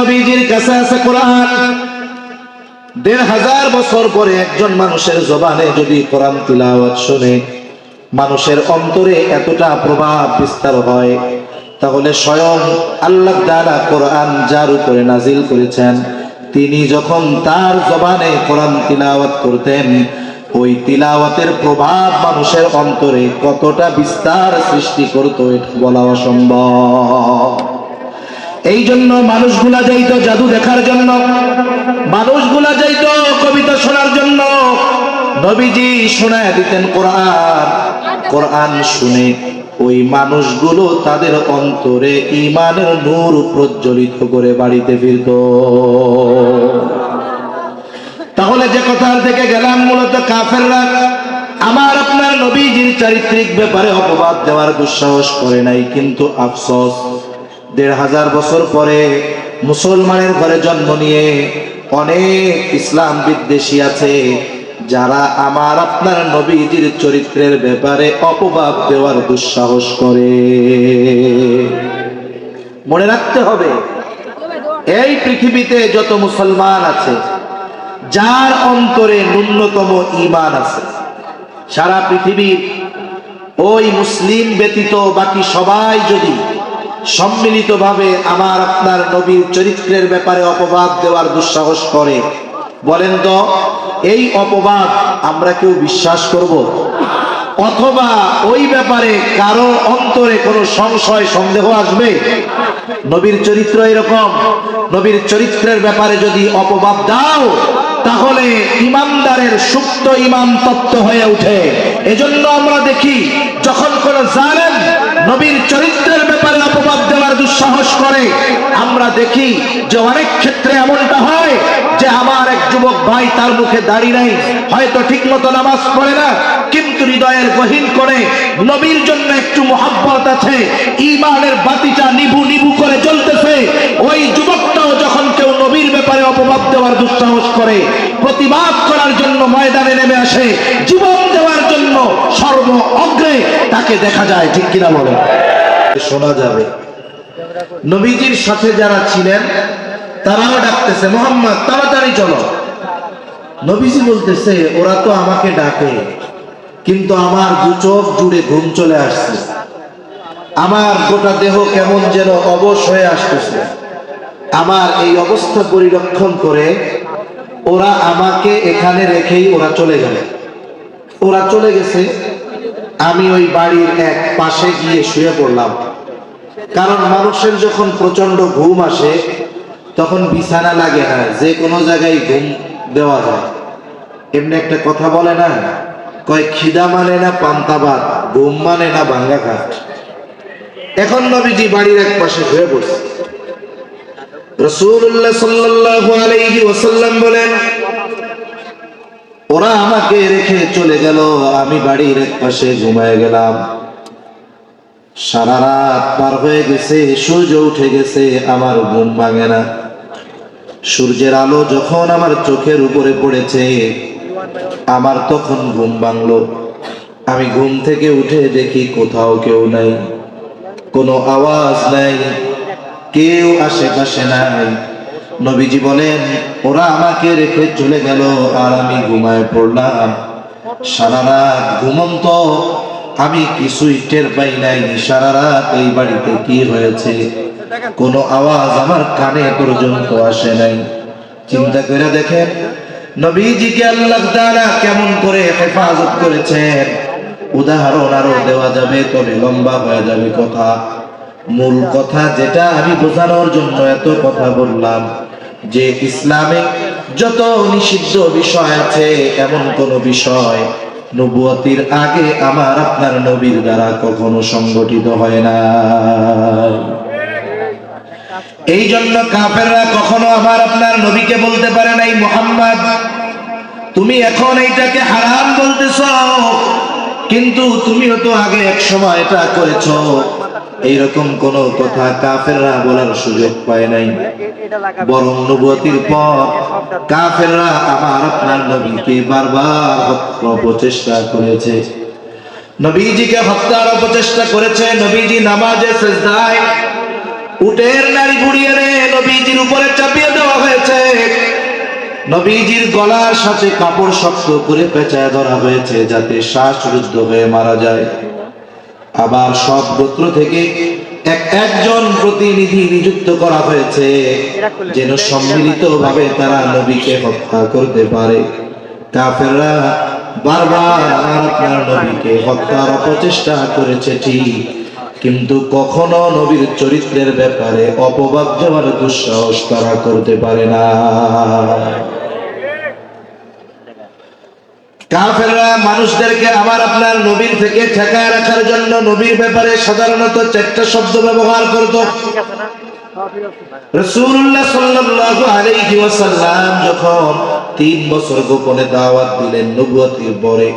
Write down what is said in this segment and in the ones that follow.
নবীজির কাছে আছে কোরআন। ১৫০০ বছর পরে একজন মানুষের জবানে যদি কোরআন তিলাওয়াত শুনে মানুষের অন্তরে এতটা প্রভাব বিস্তার হয়, তাহলে স্বয়ং আল্লাহ তাআলা কোরআন যার উপরে নাজিল করেছেন তিনি যখন তার জবানে কোরআন তিলাওয়াত করতেন, ওই তিলাওয়াতের প্রভাব মানুষের অন্তরে কতটা বিস্তার সৃষ্টি করত এটা বলা অসম্ভব। এই জন্য মানুষগুলা যাইত জাদু দেখার জন্য, মানুষগুলা যাইত কবিতা শোনার জন্য। নবীজি শোনায় দিতেন কোরআন। কোরআন শুনে ওই মানুষগুলো তাদের অন্তরে ঈমানের নূর প্রজ্বলিত করে বাড়িতে ফিরত। তাহলে যে কথা থেকে গেলাম, মূলত কাফেররা আমার আপনার নবীজির চারিত্রিক ব্যাপারে অপবাদ দেওয়ার দুঃসাহস করে নাই। কিন্তু আফসোস, ১৫০০ বছর পরে মুসলমানের ঘরে জন্ম নিয়ে অনেক ইসলাম বিদ্বেষী আছে যারা আমার আপনার নবীজির চরিত্রের ব্যাপারে অপবাদ দেওয়ার দুঃসাহস করে। মনে রাখতে হবে, এই পৃথিবীতে যত মুসলমান আছে যার অন্তরে ন্যূনতম ঈমান আছে, সারা পৃথিবীর ওই মুসলিম ব্যতীত বাকি সবাই যদি সম্মিলিতভাবে আমার আপনার নবীর চরিত্রের ব্যাপারে অপবাদ দেওয়ার দুঃসাহস করে, বলেন তো এই অপবাদ আমরা কেউ বিশ্বাস করব? অথবা ওই ব্যাপারে কারো অন্তরে কোনো সংশয় সন্দেহ আসবে? নবীর চরিত্র এরকম, নবীর চরিত্রের ব্যাপারে যদি অপবাদ দাও তাহলে ইমানদারের সুপ্ত ঈমান তত্ত্ব হয়ে ওঠে। এজন্য আমরা দেখি যখন কোন জালেম নবীর চরিত্রের ব্যাপারে অপবাদ দেওয়ার দুঃসাহস করে, আমরা দেখি যে অনেক ক্ষেত্রে এমনটা হয় যে আমার এক যুবক ভাই, তার মুখে দাড়ি নাই, হয়তো ঠিক মতো নামাজ পড়ে না, কিন্তু হৃদয়ের গহীন করে নবীর জন্য একটু মহব্বত আছে, ঈমানের বাতিটা নিভু নিভু করে জ্বলতেছে। ওই যুবকটাও যখন কেউ নবীর ব্যাপারে অপবাদ দেওয়ার দুঃসাহস করে, প্রতিবাদ করার জন্য ময়দানে নেমে আসে, জীবন দেওয়ার জন্য সর্ব অগ্রে তাকে দেখা যায়। ঠিক কিনা বলেন? শোনা যাবে নবীজির সাথে যারা ছিলেন তারাও ডাকতেছে, মুহাম্মদ তাড়াতাড়ি চলো। নবীজি বলতেছে, ওরা তো আমাকে ডাকে, কিন্তু আমার দু চোখ জুড়ে ঘুম চলে আসছে, আমার গোটা দেহ কেমন যেন অবশ হয়ে আসতেছে। আমার এই অবস্থা পরিরক্ষণ করে ওরা আমাকে এখানে রেখেই ওরা চলে গেল। ওরা চলে গেছে, আমি ওই বাড়ির এক পাশে গিয়ে শুয়ে পড়লাম। কারণ মানুষের যখন প্রচন্ড ঘুম আসে তখন বিছানা লাগে না, যে কোনো জায়গায় ঘুম দেওয়া যায়। এমনি একটা কথা বলে না, কয় খিদা মানে না পান্তা ভাত, ঘুম মানে না ভাঙ্গা খাট। এখন নবীজি বাড়ির এক পাশে শুয়ে পড়ছে। রাসূলুল্লাহ সাল্লাল্লাহু আলাইহি ওয়াসাল্লাম বলেন, ওরা আমাকে রেখে চলে গেল, আমি বাড়ির এক পাশে ঘুমায় গেলাম। সারা রাত পার হয়ে গেছে, সূর্য উঠে গেছে, আমার ঘুম ভাঙে না। সূর্যের আলো যখন আমার চোখের উপরে পড়েছে আমার তখন ঘুম ভাঙলো। আমি ঘুম থেকে উঠে দেখি কোথাও কেউ নাই, কোনো আওয়াজ নাই, কেউ আশেপাশে নাই। নবীজি বলেন, ওরা আমাকে রেখে চলে গেল আর আমি ঘুমায় পড়লাম। সারা রাত ঘুমন্ত, আমি কিছুই টের পাই নাই সারা রাত এই বাড়িতে কি হয়েছে। কোনো আওয়াজ আমার কানে পর্যন্ত আসে নাই। চিন্তা করে দেখেন নবীজিকে আল্লাহ তাআলা কেমন করে হেফাজত করেছেন। উদাহরণ আরো দেওয়া যাবে, তবে লম্বা হয়ে যাবে কথা। মূল কথা যেটা আমি বোঝানোর জন্য এত কথা বললাম, যে ইসলামে যত নিষিদ্ধ বিষয় আছে এমন কোন বিষয় নবুয়তির আগে আমার আপনার নবীর দ্বারা কখনো সংগঠিত হয় না। এই জন্য কাফেররা কখনো আমার আপনার নবীকে বলতে পারে নাই, মুহাম্মদ তুমি এখন এইটাকে হারাম বলতেছো, কিন্তু তুমিও তো আগে এক সময় এটা করেছো। এইরকম কোন কথা কাফেররা বলার সুযোগ পায় নাই। বরং নবুয়তির পর কাফেররা আমার আপনার নবীকে বারবার হত্যার অপচেষ্টা করেছে, নবীজিকে হত্যার অপচেষ্টা করেছে। নবীজি নামাজে সিজদায় উটের নাড়ি ঘুরিয়ে নবীজির উপরে চাপিয়ে দেওয়া হয়েছে, নবীজির গলার সাথে কাপড় শক্ত করে পেঁচায় ধরা হয়েছে যাতে শ্বাসরুদ্ধ হয়ে মারা যায়। আবার সব গোত্র থেকে একজন প্রতিনিধি নিযুক্ত করা হয়েছে যেন সম্মিলিতভাবে তারা নবীকে হত্যা করতে পারে। কাফেররা বারবার আপনার নবীকে হত্যার অপচেষ্টা করেছে ঠিক, কিন্তু কখনো নবীর চরিত্রের ব্যাপারে অপবাদ দেওয়ার দুঃসাহস তারা করতে পারে না। কাফেররা মানুষদেরকে আমার আপনার নবীর থেকে ঠেকায় রাখার জন্য নবীর ব্যাপারে সাধারণত চারটা শব্দ ব্যবহার করত। রাসূলুল্লাহ সাল্লাল্লাহু আলাইহি ওয়াসাল্লাম যখন 3 বছর গোপনে দাওয়াত দিলেন নবুয়তের পরে,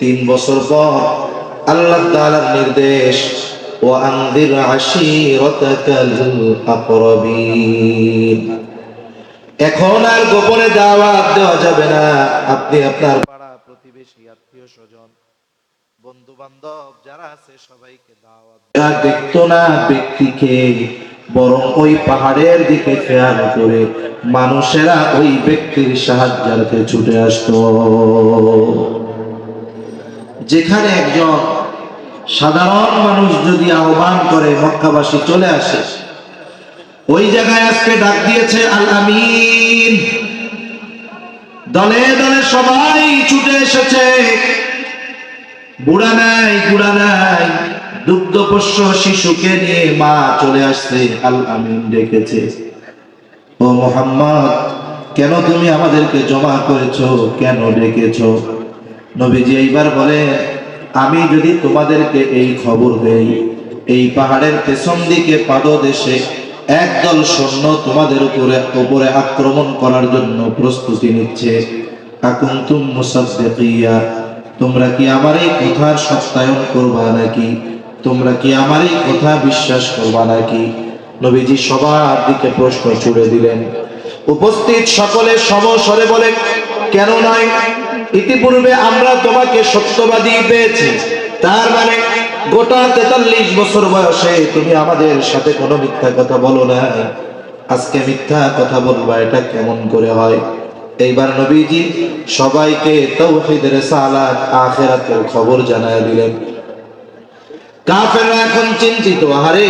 3 বছর পর আল্লাহ তাআলার নির্দেশ, ওয়া আনযির আশীরাতাকাল আকরাবিন, এখন আর গোপনে দাওয়াত দেওয়া যাবে না। আপনি আপনার পাড়া প্রতিবেশী, আত্মীয় স্বজন, বন্ধু বান্ধব যারা আছে সবাইকে দাওয়াত দেওয়া। দেখতো না ব্যক্তিকে, বরং ওই পাহাড়ের দিকে খেয়াল করে মানুষেরা ওই ব্যক্তির সাহায্যার্থে ছুটে আসতো। যেখানে একজন সাধারণ মানুষ যদি আহ্বান করে মক্কাবাসী চলে আসে, ওই জায়গায় আজকে ডাক দিয়েছে আল আমিন, দলে দলে সবাই ছুটে এসেছে। বুড়া নাই, দুগ্ধপোষ্য শিশুকে নিয়ে মা চলে আসছে। আল আমিন ডেকেছে, ও মুহাম্মদ, কেন তুমি আমাদেরকে জমা করেছো, কেন ডেকেছো? নবীজি এইবার বলে, আমি যদি তোমাদেরকে এই খবর দেই, এই পাহাড়ের পেছন দিকে পাদদেশে একদল সৈন্য তোমাদের উপরে আক্রমণ করার জন্য প্রস্তুতি নিচ্ছে, আকুনতুম মুসাদ্দিকিয়া, তোমরা কি আমার এই কথার সত্যায়ন করবা নাকি? তোমরা কি আমার এই কথা বিশ্বাস করবা নাকি? নবীজি সবার দিকে প্রশ্ন ছুড়ে দিলেন। উপস্থিত সকলে সমস্বরে বলে, কেন নয়? ইতিপূর্বে আমরা তোমাকে সত্যবাদী পেয়েছি, তার মানে গোটা 43 বছর বয়সে তুমি আমাদের সাথে কোনো মিথ্যা কথা বলো না, আজকে মিথ্যা কথা বলবা, এটা কেমন করে হয়? এইবার নবীজি সবাইকে তাওহীদের রিসালাত, আখিরাতের খবর জানায় দিলেন। কাফেররা এখন চিন্তিত, আরে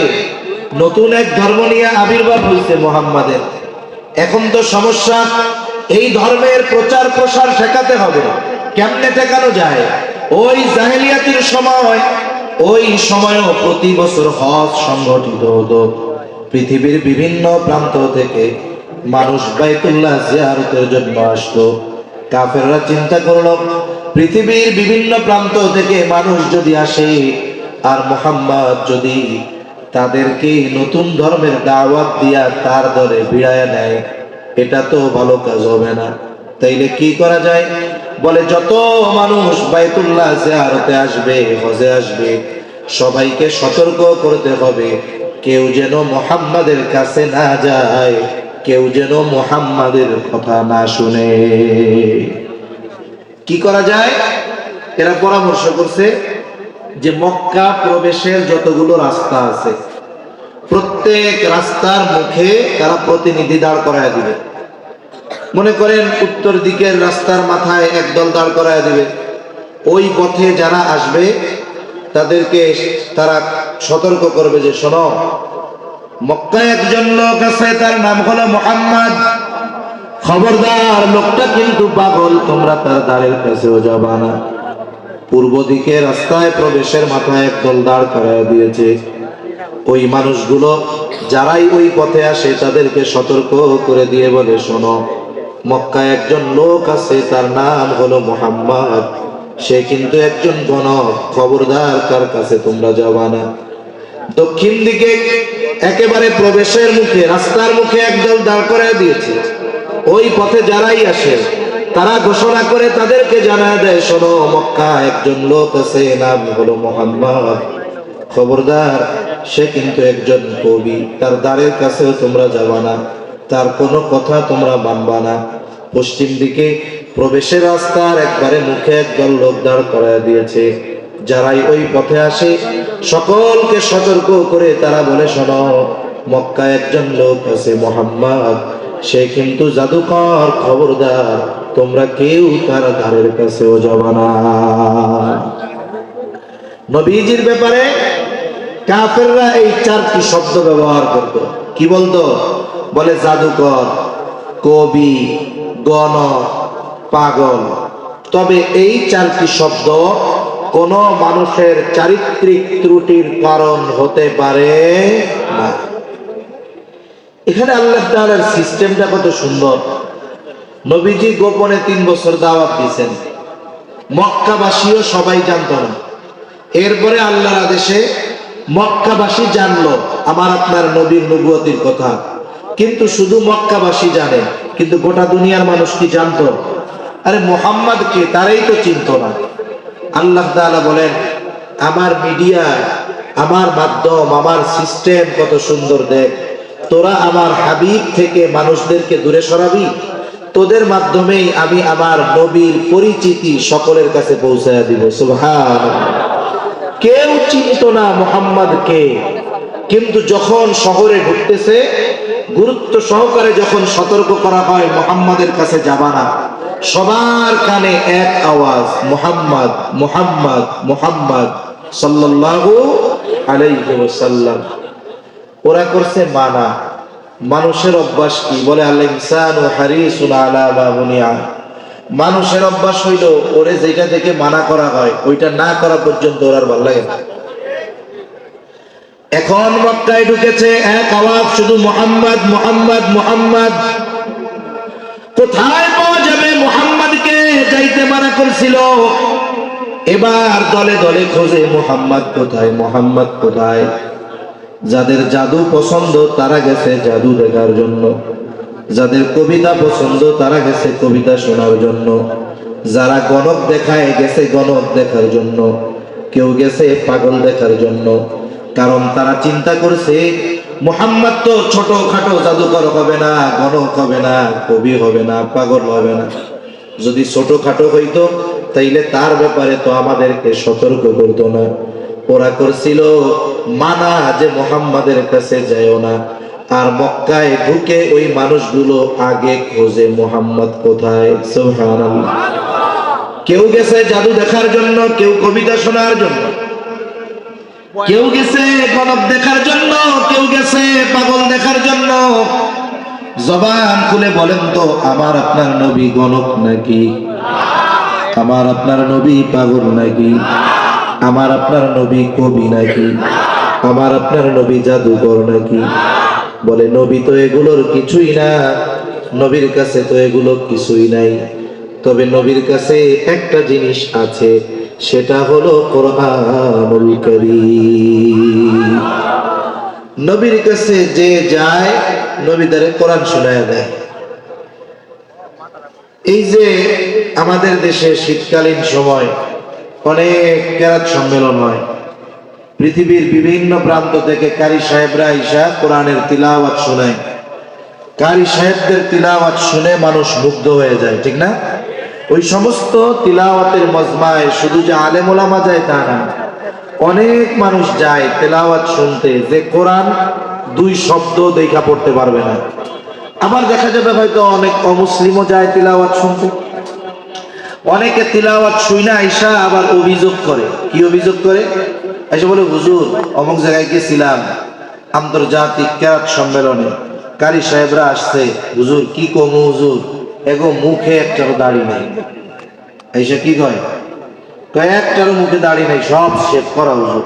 নতুন এক ধর্ম নিয়ে আবির্ভাব হয়েছে মুহাম্মাদের, এখন তো সমস্যা, এই ধর্মের প্রচার প্রসার ঠেকাতে হবে। কেমনে ঠেকানো যায়? ওই জাহেলিয়াতের সময়, ওই সময়ও প্রতি বছর হজ সংগঠিত হতো। পৃথিবীর বিভিন্ন প্রান্ত থেকে মানুষ বাইতুল্লাহ জিয়ারতের জন্য আসতো। কাফেররা চিন্তা করলো, পৃথিবীর বিভিন্ন প্রান্ত থেকে মানুষ যদি আসে আর মুহাম্মদ যদি তাদেরকে নতুন ধর্মের দাওয়াত দিয়া তার দলে ভিড়ায় নেয়, এটা তো ভালো কাজ হবে না। তাইলে কি করা যায়? বলে, যত মানুষ বাইতুল্লাহ জিয়ারতে আসবে, হজে আসবে, সবাইকে সতর্ক করতে হবে, কেউ যেন মুহাম্মাদের কাছে না যায়, কেউ যেন মুহাম্মাদের কথা না শুনে। কি করা যায়? এরা পরামর্শ করছে যে মক্কা প্রবেশের যতগুলো রাস্তা আছে, প্রত্যেক রাস্তার মুখে তারা প্রতিনিধি দাঁড় করায় দিবে। মনে করেন উত্তর দিকের রাস্তার মাথায় একদল দাঁড় করায় দিবে। ওই পথে যারা আসবে তাদেরকে তারা সতর্ক করবে যে, শোনো, মক্কায় একজন লোক আছে, তার নাম হলো মুহাম্মদ, খবরদার, লোকটা কিন্তু পাগল, তোমরা তার দ্বারের কাছেও যাবা না। পূর্ব দিকে রাস্তায় প্রবেশের মাথায় একদল দাঁড় করায় দিয়েছে। ওই মানুষগুলো যারাই ওই পথে আসে তাদেরকে সতর্ক করে দিয়ে বলে, শোনো, মক্কায় একজন লোক আছে, তার নাম হলো মুহাম্মদ, সে কিন্তু একজন গণক, খবরদার তার কাছে তোমরা যাবা না। দক্ষিণ দিকে একেবারে প্রবেশের মুখে, রাস্তার মুখে একদল দাঁড় করায় দিয়েছে। ওই পথে যারাই আসে তারা ঘোষণা করে তাদেরকে জানায় দেয়, শোনো, মক্কা একজন লোক আছে, নাম হলো মুহাম্মদ, খবরদার, সে কিন্তু একজন কবি, তার দ্বারের কাছেও তোমরা যাবা না, তার কোনো কথা তোমরা মানবা না। পশ্চিম দিকে প্রবেশের রাস্তার একবারে মুখে একদল লোক দাঁড় করায় দিয়েছে। যারাই ওই পথে আসে সকলকে সতর্ক করে তারা বলে, শোনো, মক্কায় একজন লোক আছে মুহাম্মদ, সে কিন্তু জাদুকর, খবরদার তোমরা কেউ তার ধারের কাছেও যাবা না। নবীজির ব্যাপারে কাফেররা এই চারটি শব্দ ব্যবহার করত। কি বলতো? বলে জাদুকর, কবি, গণক, পাগল। তবে এই চারটি শব্দ কোন মানুষের চারিত্রিক ত্রুটির কারণ হতে পারে না। এখানে আল্লাহ তাআলার সিস্টেমটা কত সুন্দর। নবীজি গোপনে 3 বছর দাওয়াত দিয়েছেন, মক্কাবাসীও সবাই জানতো না। এরপরে আল্লাহর আদেশে মক্কাবাসী জানলো আমার আপনার নবীর নবুয়তির কথা, কিন্তু শুধু মক্কাবাসী জানে, কিন্তু গোটা দুনিয়ার মানুষ কি জানতো? আরে মুহাম্মদ কে, তারাই তো চিনতো না। আল্লাহ তাআলা বলেন, আমার মিডিয়া, আমার মাধ্যম, আমার সিস্টেম কত সুন্দর, দেখ তোরা আমার হাবিব থেকে মানুষদেরকে দূরে সরাবি, তোদের মাধ্যমেই আমি আমার নবীর পরিচিতি সকলের কাছে পৌঁছায় দিব। সুবহানাল্লাহ। কেউ চিনত না মুহাম্মদকে, কিন্তু যখন শহরে ঢুকতেছে গুরুত্ব সহকারে যখন সতর্ক করা হয় মুহাম্মাদের কাছে যাবা না, সবার কানে এক আওয়াজ, মুহাম্মদ মুহাম্মদ মুহাম্মদ সাল্লাল্লাহু আলাইহি ওয়াসাল্লাম। ওরা করছে মানা। মানুষের অভ্যাস কি? বলে আল ইনসানু হারিসুন আলা মা বুনিয়া। মানুষের অভ্যাস হইল ওরে যেটা থেকে মানা করা হয় ওইটা না করা পর্যন্ত ওর ভালো লাগে না। এখন মক্কায় ঢুকেছে এক আওয়াজ, শুধু মুহাম্মদ মুহাম্মদ মুহাম্মদ। কোথায় পাওয়া যাবে মুহাম্মদকে? যাইতে মানা করছিল। এবার দলে দলে খোঁজে, মুহাম্মদ কোথায়, মুহাম্মদ কোথায়। যাদের জাদু পছন্দ তারা গেছে জাদু দেখার জন্য, যাদের কবিতা পছন্দ তারা গেছে কবিতা শোনার জন্য, যারা গণক দেখায় গেছে গণক দেখার জন্য, কেউ গেছে পাগল দেখার জন্য। কারণ তারা চিন্তা করছে মুহাম্মদ তো ছোটখাটো জাদুকর হবে না, গণক হবে না, কবি হবে না, পাগল হবে না। যদি ছোটখাটো হইতো তাইলে তার ব্যাপারে তো আমাদেরকে সতর্ক করতো না। ওরা করছিল মানা যে মুহাম্মাদের কাছে যায়ও না। আর মক্কায় ঢুকে ওই মানুষগুলো আগে খোঁজে মুহাম্মদ কোথায়। সুবহানাল্লাহ। কেউ গেছে জাদু দেখার জন্য, কেউ কবিতা শোনার জন্য, কেউ গেছে গণক দেখার জন্য, কেউ গেছে পাগল দেখার জন্য। জবান খুলে বলেন তো, আমার আপনার নবী গণক নাকি? আমার আপনার নবী পাগল নাকি? আমার আপনার নবী কবি নাকি? আমার আপনার নবী জাদুকর নাকি? বলে নবী তো এগুলোর কিছুই না, নবীর কাছে তো এগুলো কিছুই নাই। তবে নবীর কাছে একটা জিনিস আছে, সেটা হলো কোরআনুল কারীম। নবীর কাছে যে যায় নবী তারে কোরআন শোনায় দেয়। এই যে আমাদের দেশে শীতকালীন সময় অনেক কেরাত সম্মেলন হয়, পৃথিবীর বিভিন্ন প্রান্ত থেকে কারি সাহেবরা আইসা কোরআনের তিলাওয়াত শোনায়। কারি সাহেবদের তিলাওয়াত শুনে মানুষ মুগ্ধ হয়ে যায়, ঠিক না? ওই সমস্ত তিলাওয়াতের মজমায় শুধু যে আলেম ওলামা যায় তা না, অনেক মানুষ যায় তিলাওয়াত শুনতে, যে কোরআন 2 শব্দ দেখা পড়তে পারবে না। আবার দেখা যাবে হয়তো অনেক অমুসলিমও যায় তিলাওয়াত শুনতে। অনেকে তিলাওয়াত শুইনা আইসা আবার অভিযোগ করে। কি অভিযোগ করে? এসে বলে, হুজুর অমুক জায়গায় গেছিলাম আন্তর্জাতিক কেরাত সম্মেলনে, কারি সাহেবরা আসছে, হুজুর কি কমু হুজুর, এগো মুখে একটারও দাড়ি নেই। এসে কি কয়? একটারও মুখে দাড়ি নেই, সব শেভ করা হুজুর।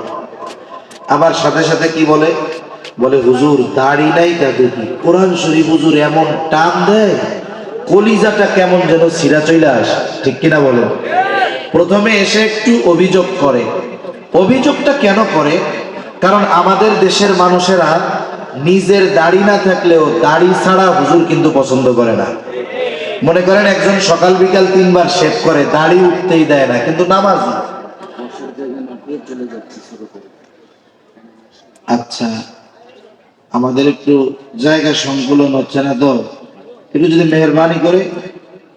আবার সাথে সাথে কি বলে? বলে হুজুর দাড়ি নাই তা দেখি কোরআন শরীফ হুজুর এমন টান দেয়, কলিজাটা কেমন যেন ছিঁড়া চইলা আসে, ঠিক কিনা বলেন? প্রথমে এসে একটু অভিযোগ করে। অভিযোগটা কেন করে? কারণ আমাদের দেশের মানুষেরা নিজের দাড়ি না থাকলেও দাড়ি ছাড়া হুজুর কিন্তু পছন্দ করে না। মনে করেন একজন সকাল বিকাল 3 বার শেভ করে, দাড়ি উঠতেই দেয় না, কিন্তু নামাজ। আচ্ছা, আমাদের একটু জায়গা সংকুলন হচ্ছে না তো, একটু যদি মেহরবানি করে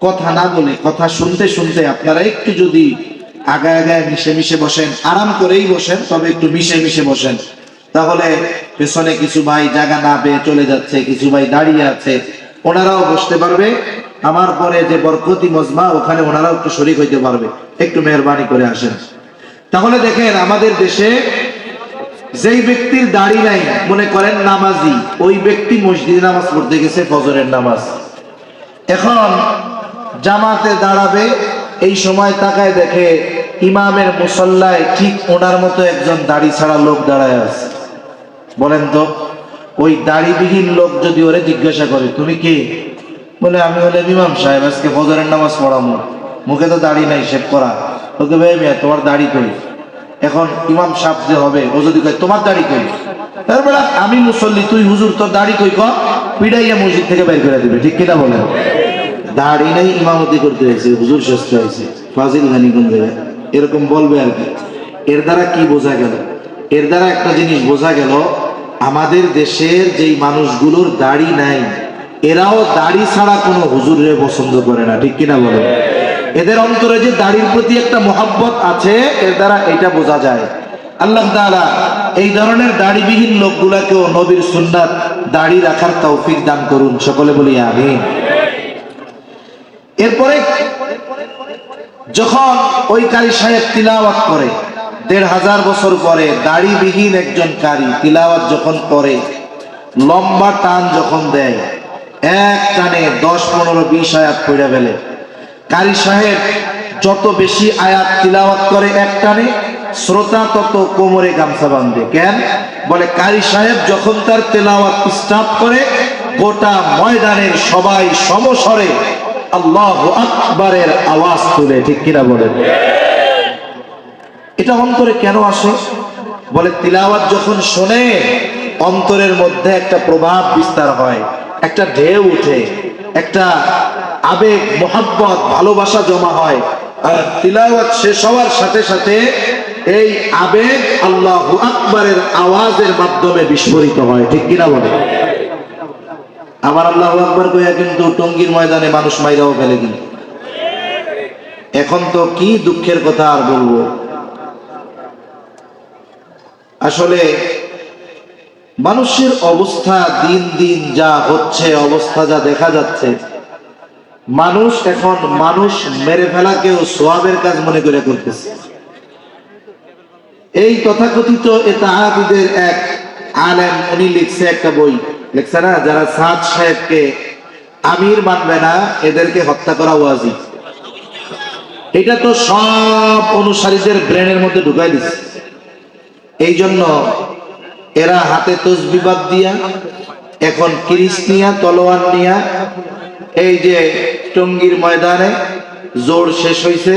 কথা না বলে কথা শুনতে শুনতে আপনারা একটু যদি আগায় আগায় মিশে মিশে বসেন, আরাম করেই বসেন, তবে একটু মিশে মিশে বসেন, তাহলে পেছনে কিছু ভাই জায়গা না পেয়ে চলে যাচ্ছে, কিছু ভাই দাঁড়িয়ে আছে, ওনারাও বসতে পারবে। আমার পরে যে বরকতি মজমা, ওখানে ওনারাও একটু শরীক হইতে পারবে। একটু মেহরবানি করে আসেন। তাহলে দেখেন, আমাদের দেশে যেই ব্যক্তির দাড়ি নাই, মনে করেন নামাজি, ওই ব্যক্তি মসজিদে নামাজ পড়তে গেছে ফজরের নামাজ, এখন জামাতে দাঁড়াবে, এই সময় তাকায় দেখে ইমামের মুসল্লায় ঠিক ওনার মতো একজন দাড়ি ছাড়া লোক দাঁড়ায় আছে। বলেন তো, ওই দাড়িবিহীন লোক যদি ওরে জিজ্ঞাসা করে তুমি কি, বলে আমি হলে ইমাম সাহেব, আজকে ফজরের নামাজ পড়াবো, মুখে তো দাড়ি নাই, শেভ করা। ওকে ভাই মিয়া, তোমার দাড়ি কই? এখন ইমাম সাহেব যে হবে, ও যদি কয় তোমার দাড়ি কই, তারপরে আমি মুসল্লি, তুই হুজুর, তোর দাড়ি কই, ক পিড়াইয়া মসজিদ থেকে বের করে দিবে। ঠিক কিনা বলেন? দাড়ি নেই, ইমামতি করতে হয়েছে, হুজুর শ্রেষ্ঠ হয়েছে, ফাজিল গানি কোন জায়গায়, এরকম বলবে আর কি। এর দ্বারা কি বোঝা গেল? এর দ্বারা একটা জিনিস বোঝা গেল, আমাদের দেশের যেই মানুষগুলোর দাড়ি নাই, এরাও দাড়ি ছাড়া কোনো হুজুরে পছন্দ করে না। ঠিক কিনা বলেন? এদের অন্তরে যে দাড়ির প্রতি একটা মোহাব্বত আছে, এর দ্বারা এটা বোঝা যায়। আল্লাহ তাআলা এই ধরনের দাড়িবিহীন লোকগুলাকেও নবীর সুন্নাত দাড়ি রাখার তৌফিক দান করুন, সকলে বলি আমিন। এরপরে যখন ওই কারি সাহেব তিলাওয়াত করে, ১৫০০ বছর পরে দাড়িবিহীন একজন কারি তিলাওয়াত যখন করে, লম্বা টান যখন দেয়, এক টানে ১০, ১৫, ২০ আয়াত পড়ে ফেলে। কারি সাহেব যত বেশি আয়াত তিলাওয়াত করে এক টানে, শ্রোতা তত কোমরে গামছা বাঁধে। কেন? বলে কারি সাহেব যখন তার তেলাওয়াত স্টার্ট করে, গোটা ময়দানের সবাই সমস্বরে আল্লাহু আকবারের আওয়াজ তুলে। ঠিক কিনা বলেন? এটা অন্তরে কেন আসে? বলে তিলাওয়াত যখন শোনে, অন্তরের মধ্যে একটা প্রভাব বিস্তার হয়, একটা ঢেউ উঠে, একটা আবেগ, মোহাব্বত, ভালোবাসা জমা হয়। আর তিলাওয়াত শেষ হওয়ার সাথে সাথে এই আবেগ আল্লাহু আকবারের আওয়াজের মাধ্যমে বিস্ফোরিত হয়। ঠিক কিনা বলে? আমার আল্লাহু আকবার কইয়া কিন্তু টঙ্গীর ময়দানে মানুষ মাইরাও ফেলে দিল। এখন তো কি দুঃখের কথা আর বলবো। আসলে মানুষের অবস্থা দিন দিন যা হচ্ছে, অবস্থা যা দেখা যাচ্ছে, মানুষ এখন মানুষ মেরে ফেলাকেও সোয়াবের কাজ মনে করে করতেছে। এই তথাকথিত ইতাআতীদের এক আলেম, উনি লিখছে একটা বই, লিখছে না, যারা সাদ সাহেবকে আমির মানবে না, এদেরকে হত্যা করা ওয়াজিব। এটা তো সব অনুসারীদের ব্রেনের মধ্যে ঢুকাই দিচ্ছে। এই জন্য এরা হাতে তসবিহ বাদ দিয়া, এখন কিরিস নিয়া, তলোয়ার নিয়া, এই যে টঙ্গীর ময়দানে জোর শেষ হয়েছে,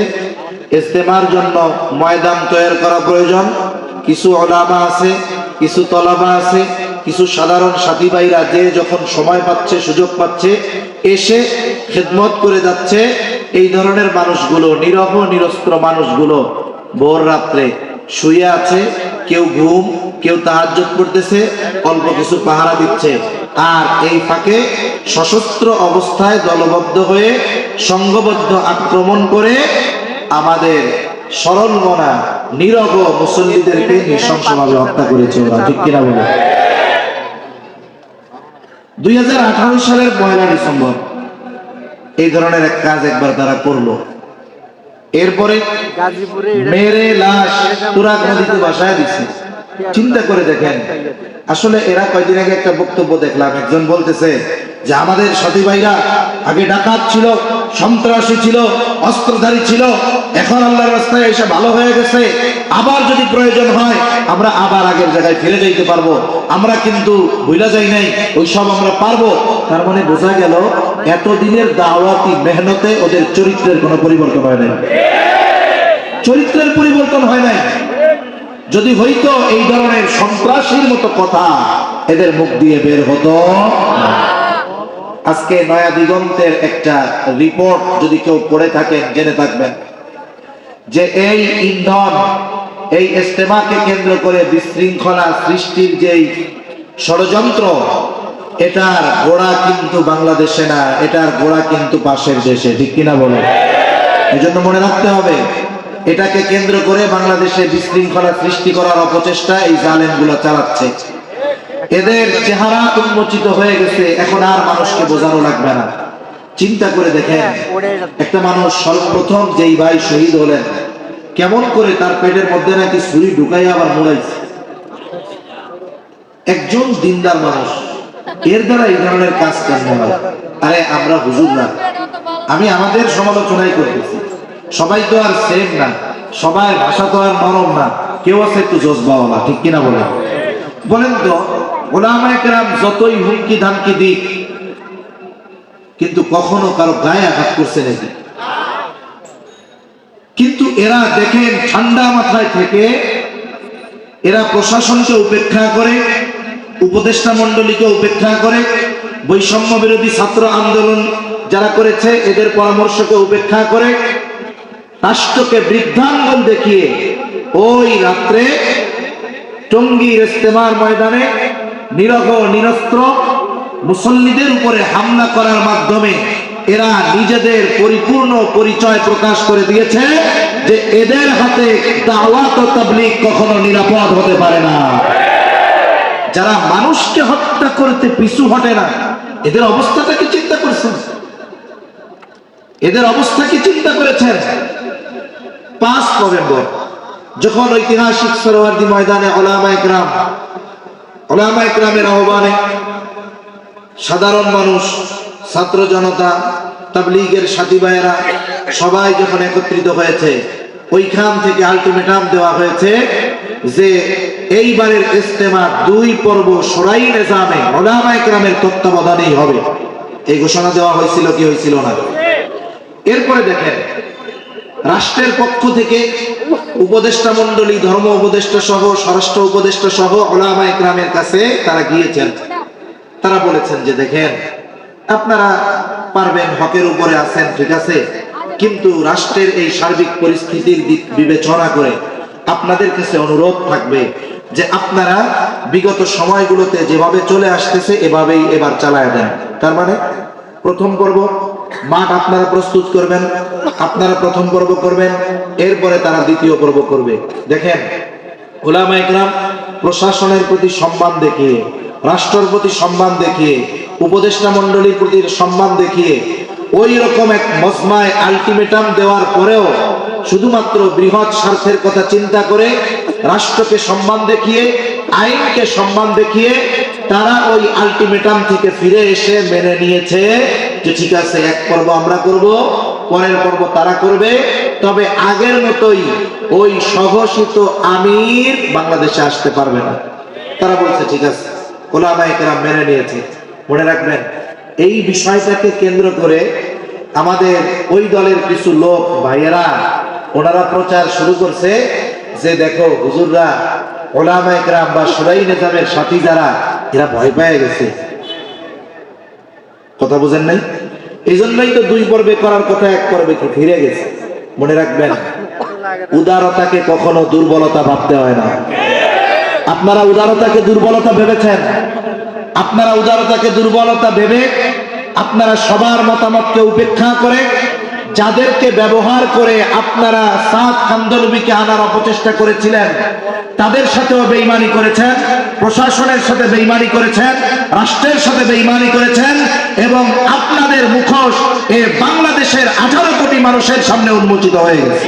ইজতেমার জন্য ময়দান তৈরি করা প্রয়োজন। কিছু ওলামা আছে, কিছু তলাবা আছে, কিছু সাধারণ সাথী ভাইরা যে যখন সময় পাচ্ছে, সুযোগ পাচ্ছে, এসে খেদমত করে যাচ্ছে। এই ধরনের মানুষগুলো, নিরহ নিরস্ত্র মানুষগুলো ভোর রাত্রে শুয়ে আছে, কেউ ঘুম, কেউ তাহাজ্জুদ পড়তেছে, অল্প কিছু পাহারা দিচ্ছে। আর এই ফাঁকে সশস্ত্র অবস্থায় দলবদ্ধ হয়ে সংঘবদ্ধ আক্রমণ করে আমাদের সরল মনা নীরব মুসল্লিদেরকে নৃশংসভাবে হত্যা করেছে ওরা। ঠিক কিনা বলে? ২০১৮ সালের ১ ডিসেম্বর এই ধরনের এক কাজ একবার তারা করলো। এরপরে মেরে লাশ তুরাগ নদীতে ভাসায় দিচ্ছে। চিন্তা করে দেখেন, আসলে এরা কয়দিন আগে একটা বক্তব্য দেখলাম, একজন বলতেছে যে আমাদের সাথী ভাইরা আগে ডাকাত ছিল, সন্ত্রাসী ছিল, অস্ত্রধারী ছিল, এখন আল্লাহর রাস্তায় এসে ভালো হয়ে গেছে, আবার যদি প্রয়োজন হয় আমরা আবার আগের জায়গায় ফিরে যাইতে পারবো, আমরা কিন্তু ভুলা যাই নাই, ওই সব আমরা পারবো। তার মানে বোঝা গেল এতদিনের দাওয়াতি মেহনতে ওদের চরিত্রের কোনো পরিবর্তন হয় নাই। চরিত্রের পরিবর্তন হয় নাই। যদি হইতো এই ধরনের সন্ত্রাসীর মতো কথা এদের মুখ দিয়ে বের হতো। আজকে নয়া দিগন্তের একটা রিপোর্ট যদি কেউ পড়ে থাকেন, জেনে থাকবেন যে এই ইন্ধন, এই ইজতেমাকে কেন্দ্র করে বিশৃঙ্খলা সৃষ্টির যেই ষড়যন্ত্র, এটার গোড়া কিন্তু বাংলাদেশে না, এটার গোড়া কিন্তু পাশের দেশে। ঠিক কিনা বলে? এই জন্য মনে রাখতে হবে, এটাকে কেন্দ্র করে বাংলাদেশে বিশৃঙ্খলা সৃষ্টি করার অপচেষ্টা এই জালেমগুলো চালাচ্ছে। এদের চেহারা উন্মোচিত হয়ে গেছে, এখন আর মানুষকে বোঝানো লাগবে না। চিন্তা করে দেখেন, একটা মানুষ সর্বপ্রথম যেই ভাই শহীদ হলেন, কেমন করে তার পেটের মধ্যে নাকি ছুরি ঢুকাই আবার মোড়াইছে। একজন দিনদার মানুষ, এর দ্বারা এই ধরনের কাজ কেন হয়? আরে আমরা হুজুর না, আমি আমাদের সমালোচনাই করতেছি। সবাই তো আর সেম না, সবার ভাষা তো আর নরম না, কেউ আছে একটু জজবাওয়ালা, ঠিক কিনা বলেন? বলেন তো, ওলামায়ে কেরাম যতই হুমকি ধামকি দিক, কিন্তু কখনো কারো গায়ে আঘাত করছে নাকি? কিন্তু এরা দেখেন ঠান্ডা মাথায় থেকে এরা প্রশাসনকে উপেক্ষা করে, উপদেষ্টা মণ্ডলীকে উপেক্ষা করে, বৈষম্য বিরোধী ছাত্র আন্দোলন যারা করেছে এদের পরামর্শকে উপেক্ষা করে, রাষ্ট্রকে বৃদ্ধাঙ্গুল দেখিয়ে ওই রাত্রে টঙ্গীর ইজতেমার ময়দানে নিরহ নিরস্ত্র মুসল্লিদের উপরে হামলা করার মাধ্যমে এরা নিজেদের পরিপূর্ণ পরিচয় প্রকাশ করে দিয়েছে যে এদের হাতে দাওয়াত ও তাবলীগ কখনো নিরাপদ হতে পারে না। যারা মানুষকে হত্যা করতে পিছু হটে না, এদের অবস্থাটা কি চিন্তা করেছেন? এদের অবস্থা কি চিন্তা করেছেন? 5 নভেম্বর যখন ঐতিহাসিক সোহরাওয়ার্দী ময়দানে ওলামায়ে কেরামের আহ্বানে সাধারণ মানুষ, ছাত্র জনতা, তাবলীগের সাথী ভাইয়েরা সবাই যখন একত্রিত হয়েছে, ওইখান থেকে আলটিমেটাম দেওয়া হয়েছে যে এইবারের ইজতেমা 2 পর্ব শোরাই নিজামে ওলামায়ে কেরামের তত্ত্বাবধানেই হবে। এই ঘোষণা দেওয়া হয়েছিল কি হয়েছিল না? এরপরে দেখেন, রাষ্ট্রের পক্ষ থেকে উপদেষ্টা মণ্ডলী, ধর্ম উপদেষ্টা সহ, স্বরাষ্ট্র উপদেষ্টা সহ ওলামায়ে কেরামের কাছে তারা গিয়েছেন। তারা বলেছেন যে দেখেন, আপনারা পারবেন, হকের উপরে আছেন, ঠিক আছে, কিন্তু রাষ্ট্রের এই সার্বিক পরিস্থিতির দিক বিবেচনা করে আপনাদের কাছে অনুরোধ থাকবে যে আপনারা বিগত সময়গুলোতে যেভাবে চলে আসতেছে এভাবেই এবার চালায় দেন। তার মানে প্রথম পর্ব মাঠ আপনারা প্রস্তুত করবেন, আপনারা প্রথম পর্ব করবেন, এরপরে তারা দ্বিতীয় পর্ব করবে। দেখেন, ওলামায়ে কেরাম প্রশাসনের প্রতি সম্মান দেখিয়ে, রাষ্ট্রের প্রতি সম্মান দেখিয়ে, উপদেষ্টা মণ্ডলীর প্রতি সম্মান দেখিয়ে ওই রকম এক মজমায় আলটিমেটাম দেওয়ার পরেও শুধুমাত্র বৃহৎ স্বার্থের কথা চিন্তা করে, রাষ্ট্রকে সম্মান দেখিয়ে, আইনকে সম্মান দেখিয়ে তারা ওই আলটিমেটাম থেকে ফিরে এসে মেনে নিয়েছে যে ঠিক আছে, এক পর্ব আমরা করব, পরের পর্ব তারা করবে, তবে আগের মতোই ওই স্বঘোষিত আমির বাংলাদেশে আসতে পারবে না। তারা বলছে ঠিক আছে, ওলামায়ে কেরাম মেনে নিয়েছে। মনে রাখবেন, এই বিষয়টাকে কেন্দ্র করে আমাদের ওই দলের কিছু লোক ভাইয়েরা ওনারা প্রচার শুরু করছে যে দেখো হুজুররা ওলামায়ে কেরাম বা শোরাই নিজামের সাথী যারা, এরা ভয় পেয়ে গেছে। কথা বুঝেন নাই? এই জন্যই তো 2 পর্বে করার কথা 1 পর্বে কি ফিরে গেছে। মনে রাখবেন, উদারতাকে কখনো দুর্বলতা ভাবতে হয় না। আপনারা উদারতাকে দুর্বলতা ভেবেছেন, আপনারা উদারতাকে দুর্বলতা ভেবে আপনারা সবার মতামতকে উপেক্ষা করে যাদেরকে ব্যবহার করে আপনারা সাদ কান্দলবিকে আনার অপচেষ্টা করেছিলেন, তাদের সাথেও বেঈমানি করেছেন, প্রশাসনের সাথে বেঈমানি করেছেন, রাষ্ট্রের সাথে বেঈমানি করেছেন, এবং আপনাদের মুখোশ এই বাংলাদেশের 18 কোটি মানুষের সামনে উন্মোচিত হয়ে গেছে।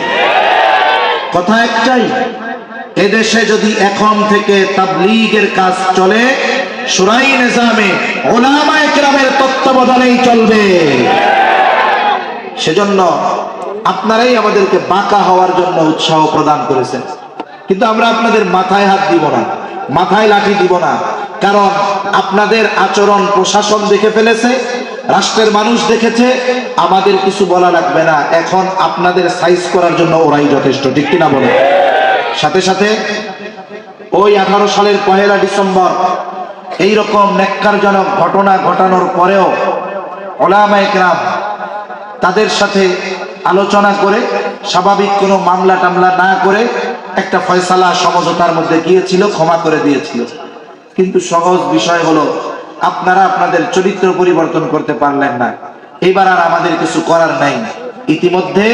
কথা একটাই, এদেশে যদি এখন থেকে তাবলীগের কাজ চলে, শোরাই নিজামে ওলামায়ে কেরামের তত্ত্বাবধানেই চলবে। সেজন্য আপনারাই আমাদেরকে বাঁকা হওয়ার জন্য উৎসাহ প্রদান করেছেন, কিন্তু আমরা আপনাদের মাথায় হাত দিব না, মাথায় লাঠি দিব না, কারণ আপনাদের আচরণ প্রশাসন দেখে ফেলেছে, রাষ্ট্রের মানুষ দেখেছে, আমাদের কিছু বলা লাগবে না। এখন আপনাদের সাইজ করার জন্য ওরাই যথেষ্ট, ঠিক কিনা বলে? সাথে সাথে ওই 18 সালের 1 ডিসেম্বর এইরকম নেক্কারজনক ঘটনা ঘটানোর পরেও ওলামায়ে কেরাম তাদের সাথে আলোচনা করে স্বাভাবিক কোনো মামলা টামলা না করে একটা ফয়সালা সমঝোতার মধ্যে গিয়েছিল, ক্ষমা করে দিয়েছিল। কিন্তু সহজ বিষয় হলো, আপনারা আপনাদের চরিত্র পরিবর্তন করতে পারলেন না, এবার আর আমাদের কিছু করার নাই। ইতিমধ্যে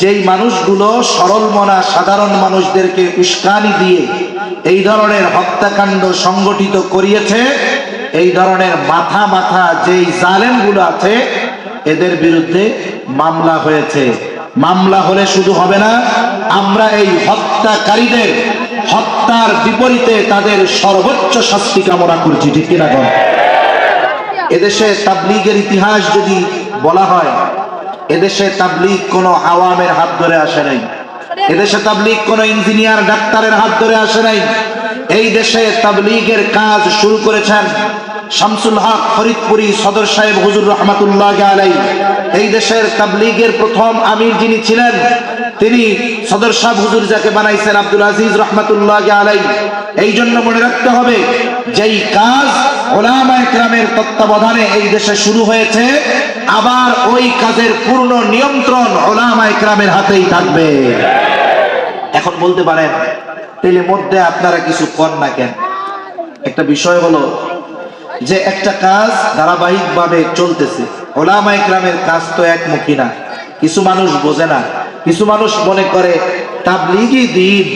যেই মানুষগুলো সরল মনা সাধারণ মানুষদেরকে উস্কানি দিয়ে এই ধরনের হত্যাকাণ্ড সংগঠিত করিয়েছে, এই ধরনের মাথা মাথা যেই জালেমগুলো আছে, এদের বিরুদ্ধে মামলা হয়েছে। মামলা হলে শুধু হবে না, আমরা এই হত্যাকারীদের হত্যার বিপরীতে তাদের সর্বোচ্চ শাস্তি কামনা করছি। ঠিক কিনা কোন? এদেশে তাবলীগের ইতিহাস যদি বলা হয়, এদেশে তাবলীগ কোনো আওয়ামের হাত ধরে আসে নাই। এদেশে তাবলীগ কোনো ইঞ্জিনিয়ার ডাক্তারের হাত ধরে আসে নাই। এই দেশে তাবলীগের কাজ শুরু করেছেন শামসুল হক ফরিদপুরি সদর সাহেব হুজুর রহমাতুল্লাহ আলাইহি। এই দেশের তাবলীগের প্রথম আমির যিনি ছিলেন, তিনি সদর সাহেব হুজুর যাকে বানাইছেন আব্দুল আজিজ রহমাতুল্লাহ আলাইহি। এই জন্য মনে রাখতে হবে, যেই কাজ উলামায়ে কেরামের তত্ত্বাবধানে এই দেশে শুরু হয়েছে, আবার ওই কাজের পূর্ণ নিয়ন্ত্রণ উলামায়ে কেরামের হাতেই থাকবে। এখন বলতে পারেন, তাহলে মধ্যে আপনারা কিছু কর না কেন? একটা বিষয় হলো যে একটা কাজ ধারাবাহিকভাবে চলতেছে। উলামায়ে কেরামের কাজ তো একমুখী না। কিছু মানুষ বোঝে না, কিছু মানুষ মনে করে তাবলীগই দ্বীন,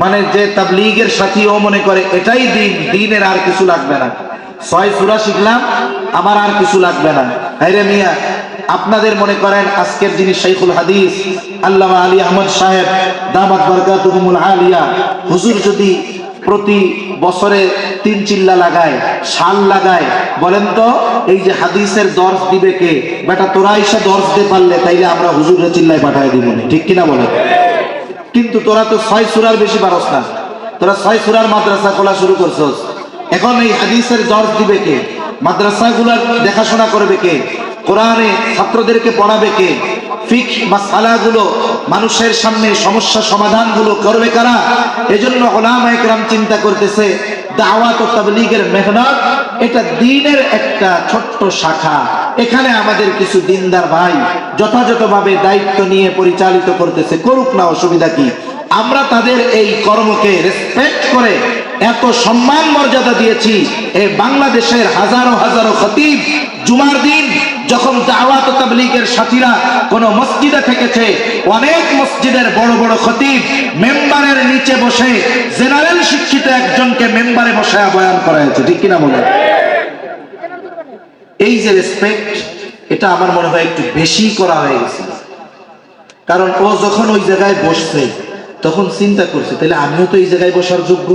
মানে যে তাবলীগের সাথী ও মনে করে এটাই দ্বীন, দ্বীনের আর কিছু লাগবে না। 6 সূরা শিখলাম, আমার আর কিছু লাগবে না। হায়রে মিয়া, আপনাদের মনে করেন আজকের যিনি শাইখুল হাদিস আল্লামা আলী আহমদ সাহেব দামাত বারকাতুহুমুল আলিয়া, হুজুর যদি প্রতি বছরে 3 চিল্লা লাগায়, শাল লাগায়, বলেন তো এই যে হাদিসের দর্শ দিবে কে? বেটা তোরা এসে দর্শ দিতে পারলে তাইলে আমরা হুজুরের চিল্লায় পাঠায় দিব না। ঠিক কিনা বলেন? কিন্তু তোরা তো 6 সূরার বেশি পারস না, তোরা 6 সূরার মাদ্রাসা খোলা শুরু করছস। এখন এই হাদিসের দর্শ দিবে কে? মাদ্রাসাগুলোর দেখাশোনা করবে কে? কোরআনে ছাত্রদেরকে পড়াবে কে? ফিকহ মাসআলাগুলো মানুষের সামনে সমস্যা সমাধানগুলো করবে কারা? এজন্য উলামায়ে কেরাম চিন্তা করতেছে, দাওয়াত ও তাবলীগের মেহনত এটা দ্বীনের একটা ছোট্ট শাখা। এখানে আমাদের কিছু দিনদার ভাই যথাযথভাবে দায়িত্ব নিয়ে পরিচালিত করতেছে, করুক না, অসুবিধা কি? আমরা তাদের এই কর্মকে রেসপেক্ট করে এত সম্মান মর্যাদা দিয়েছি। এই বাংলাদেশের হাজারো হাজারো খতিব জুমার দিন যখন দাওয়াত ও তাবলীগের সাথীরা কোন মসজিদে থেকেছে, অনেক মসজিদের বড় বড় খতিব মেম্বারের নিচে বসে জেনারেল শিক্ষিত একজনকে মেম্বারে বসায় বয়ান করাইছে। ঠিক কিনা বলে? এই যে রেসপেক্ট, এটা আমার মনে হয় একটু বেশি করা হয়ে গেছে। কারণ ও যখন ওই জায়গায় বসছে তখন চিন্তা করছে, তাহলে আমিও তো এই জায়গায় বসার যোগ্য।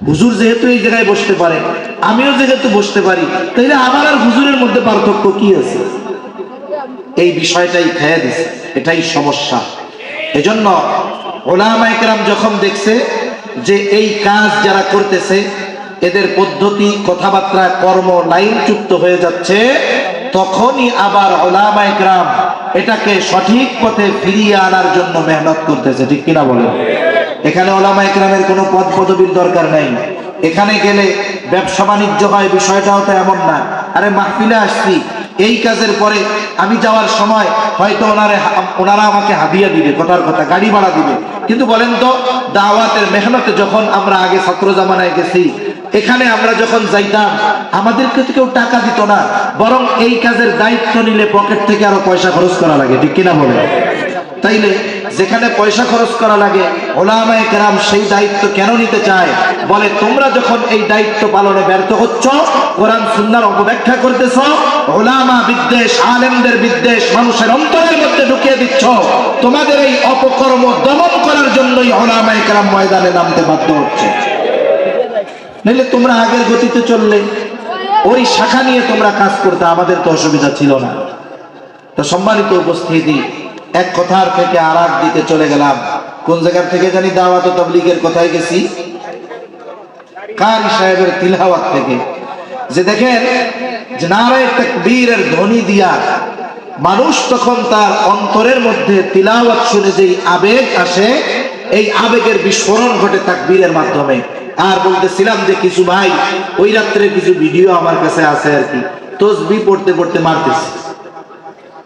হুজুর যেহেতু এই জায়গায় বসতে পারে, আমিও যেহেতু বসতে পারি, তাইলে আমার আর হুজুরের মধ্যে পার্থক্য কি আছে? এই বিষয়টাই খেয়ে দিছে, এটাই সমস্যা। এজন্য উলামায়ে কেরাম যখন দেখছে যে এই কাজ যারা করতেছে এদের পদ্ধতি, কথাবার্তা, কর্ম লাইনচ্যুত হয়ে যাচ্ছে, তখনই আবার উলামায়ে কেরাম এটাকে সঠিক পথে ফিরিয়ে আনার জন্য মেহনত করতেছে। ঠিক কিনা বলে? এখানে উলামায়ে কেরামের কোনো পদ পদবীর দরকার নাই। এখানে গেলে ব্যবসা বাণিজ্য হয়, বিষয়টাও তো এমন না। আরে মাহফিলে আসছি, এই কাজের পরে আমি যাওয়ার সময় হয়তো ওনারা আমাকে হাদিয়া দিবে, কথার কথা, গাড়ি ভাড়া দিবে। কিন্তু বলেন তো, দাওয়াতের মেহনতে যখন আমরা আগে ছাত্র জামানায় গেছি, এখানে আমরা যখন যাইতাম আমাদেরকে তো কেউ টাকা দিত না, বরং এই কাজের দায়িত্ব নিলে পকেট থেকে আরো পয়সা খরচ করা লাগে। ঠিক কিনা বলে? তাইলে যেখানে পয়সা খরচ করা লাগে, উলামায়ে কেরাম সেই দায়িত্ব কেন নিতে চায়? বলে তোমরা যখন এই দায়িত্ব পালনে ব্যর্থ হচ্ছ, কোরআন সুন্নাহর অপব্যাখ্যা করতেছ, উলামা বিদ্বেষ, আলেমদের বিদ্বেষ মানুষের অন্তরের মধ্যে ঢুকিয়ে দিচ্ছ, তোমাদের এই অপকর্ম দমন করার জন্যই উলামায়ে কেরাম ময়দানে নামতে বাধ্য হচ্ছে। নইলে তোমরা আগের গতিতে চললে ওই শাখা নিয়ে তোমরা কাজ করতে, আমাদের তো অসুবিধা ছিল না। তো সম্মানিত উপস্থিতি, এক কথার থেকে আর এক দিকে চলে গেলাম। কোন জায়গার থেকে জানি দাওয়াত ও তাবলীগের কথায় গেছি, কারি সাহেবের তিলাওয়াত থেকে। যে দেখেন যে নারায়ে তাকবীরের ধ্বনি দিয়া মানুষ তখন তার অন্তরের মধ্যে তিলাওয়াত শুনে যেই আবেগ আসে, এই আবেগের বিস্ফোরণ ঘটে তাকবীরের মাধ্যমে। আর বলতেছিলাম যে কিছু ভাই ওই রাত্রে কিছু ভিডিও আমার কাছে আছে আর কি, তাসবিহ পড়তে পড়তে মারতেছে,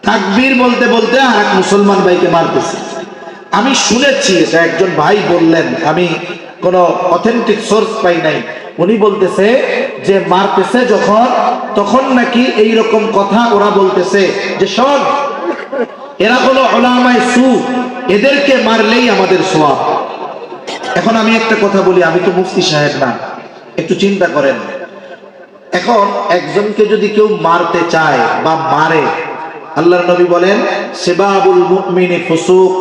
তাকবীর বলতে বলতে আর এক মুসলমান ভাইকে মারতেছে। আমি শুনেছি, এটা একজন ভাই বললেন, আমি কোনো অথেন্টিক সোর্স পাই নাই। উনি বলতেছে যে মারতেছে যখন, তখন নাকি এই রকম কথা ওরা বলতেছে যে শোন, এরা হলো উলামায়ে সু, এদেরকে মারলেই আমাদের সওয়াব। এখন আমি একটা কথা বলি, আমি তো মুফতি সাহেব না, একটু চিন্তা করেন। এখন একজনকে যদি কেউ মারতে চায় বা মারে, আল্লাহর নবী বলেন সিবাবুল মুমিনি ফুসুক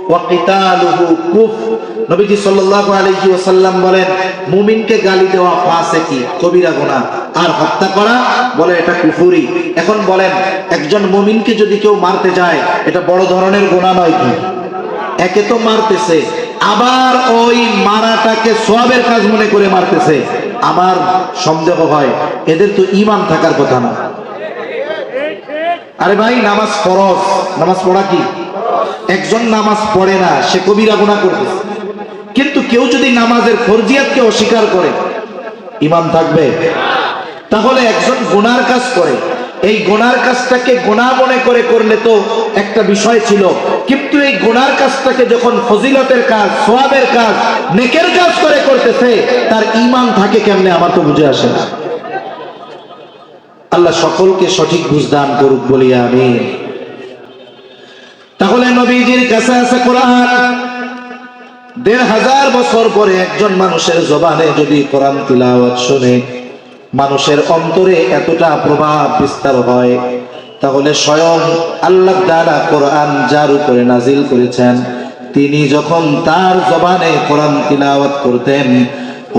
ওয়া কিতালুহু কুফর। নবীজি সাল্লাল্লাহু আলাইহি ওয়াসাল্লাম বলেন মুমিনকে গালি দেওয়া ফাসিকি, কবিরা গুনাহ, আর হত্যা করা বলে এটা কুফরি। এখন বলেন একজন মুমিনকে যদি কেউ মারতে যায়, এটা বড় ধরনের গুনাহ নয় কি? একে তো মারতেছে, আবার ওই মারাটাকে সওয়াবের কাজ মনে করে মারতেছে। আমার সন্দেহ হয় এদের তো ঈমান থাকার কথা না। আরে ভাই, নামাজ ফরজ, নামাজ পড়া কি? একজন নামাজ পড়ে না, সে কবিরা গুনাহ করতেছে। কিন্তু কেউ যদি নামাজের ফরজিয়াতকে অস্বীকার করে, ঈমান থাকবে? তাহলে একজন গুনার কাজ করে, এই গুনার কাজটাকে গুনাহ মনে করে করলে তো একটা বিষয় ছিল, কিন্তু এই গুনার কাজটাকে যখন ফজিলতের কাজ, সওয়াবের কাজ, নেকের কাজ করে করতেছে, তার ঈমান থাকে কেমনে? আমার তো বুঝে আসে না। আল্লাহ সকলকে সঠিক বুঝদান করুক বলি আমিন। তাহলে নবীজির কাছে আছে কোরআন। ১৫০০ বছর পরে একজন মানুষের জবানে যদি কোরআন তিলাওয়াত শুনে মানুষের অন্তরে এতটা প্রভাব বিস্তার হয়, তাহলে স্বয়ং আল্লাহ তাআলা কোরআন যার উপরে নাজিল করেছেন, তিনি যখন তার জবানে কোরআন তিলাওয়াত করতেন,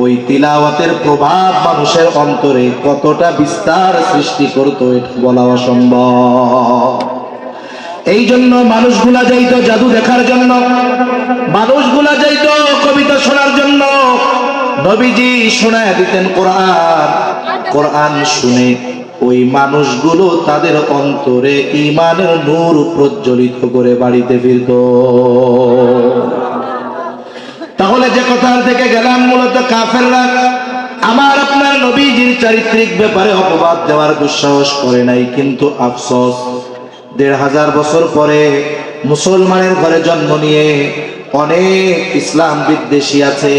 ওই তিলাওয়াতের প্রভাব মানুষের অন্তরে কতটা বিস্তার সৃষ্টি করতো এটা বলা অসম্ভব। এই জন্য মানুষগুলা যাইতো জাদু দেখার জন্য, মানুষগুলা যাইতো কবিতা শোনার জন্য। নবীজি শোনায় দিতেন কোরআন। কোরআন শুনে ওই মানুষগুলো তাদের অন্তরে ঈমানের নূর প্রজ্বলিত করে বাড়িতে ফিরত। তাহলে যে কথার থেকে গেলাম, মূলত কাফেররা আমার আপনার নবীজির চারিত্রিক ব্যাপারে অপবাদ দেওয়ার দুঃসাহস করে নাই। কিন্তু আফসোস, ১৫০০ বছর পরে মুসলমানের ঘরে জন্ম নিয়ে অনেক ইসলাম বিদ্বেষী আছে,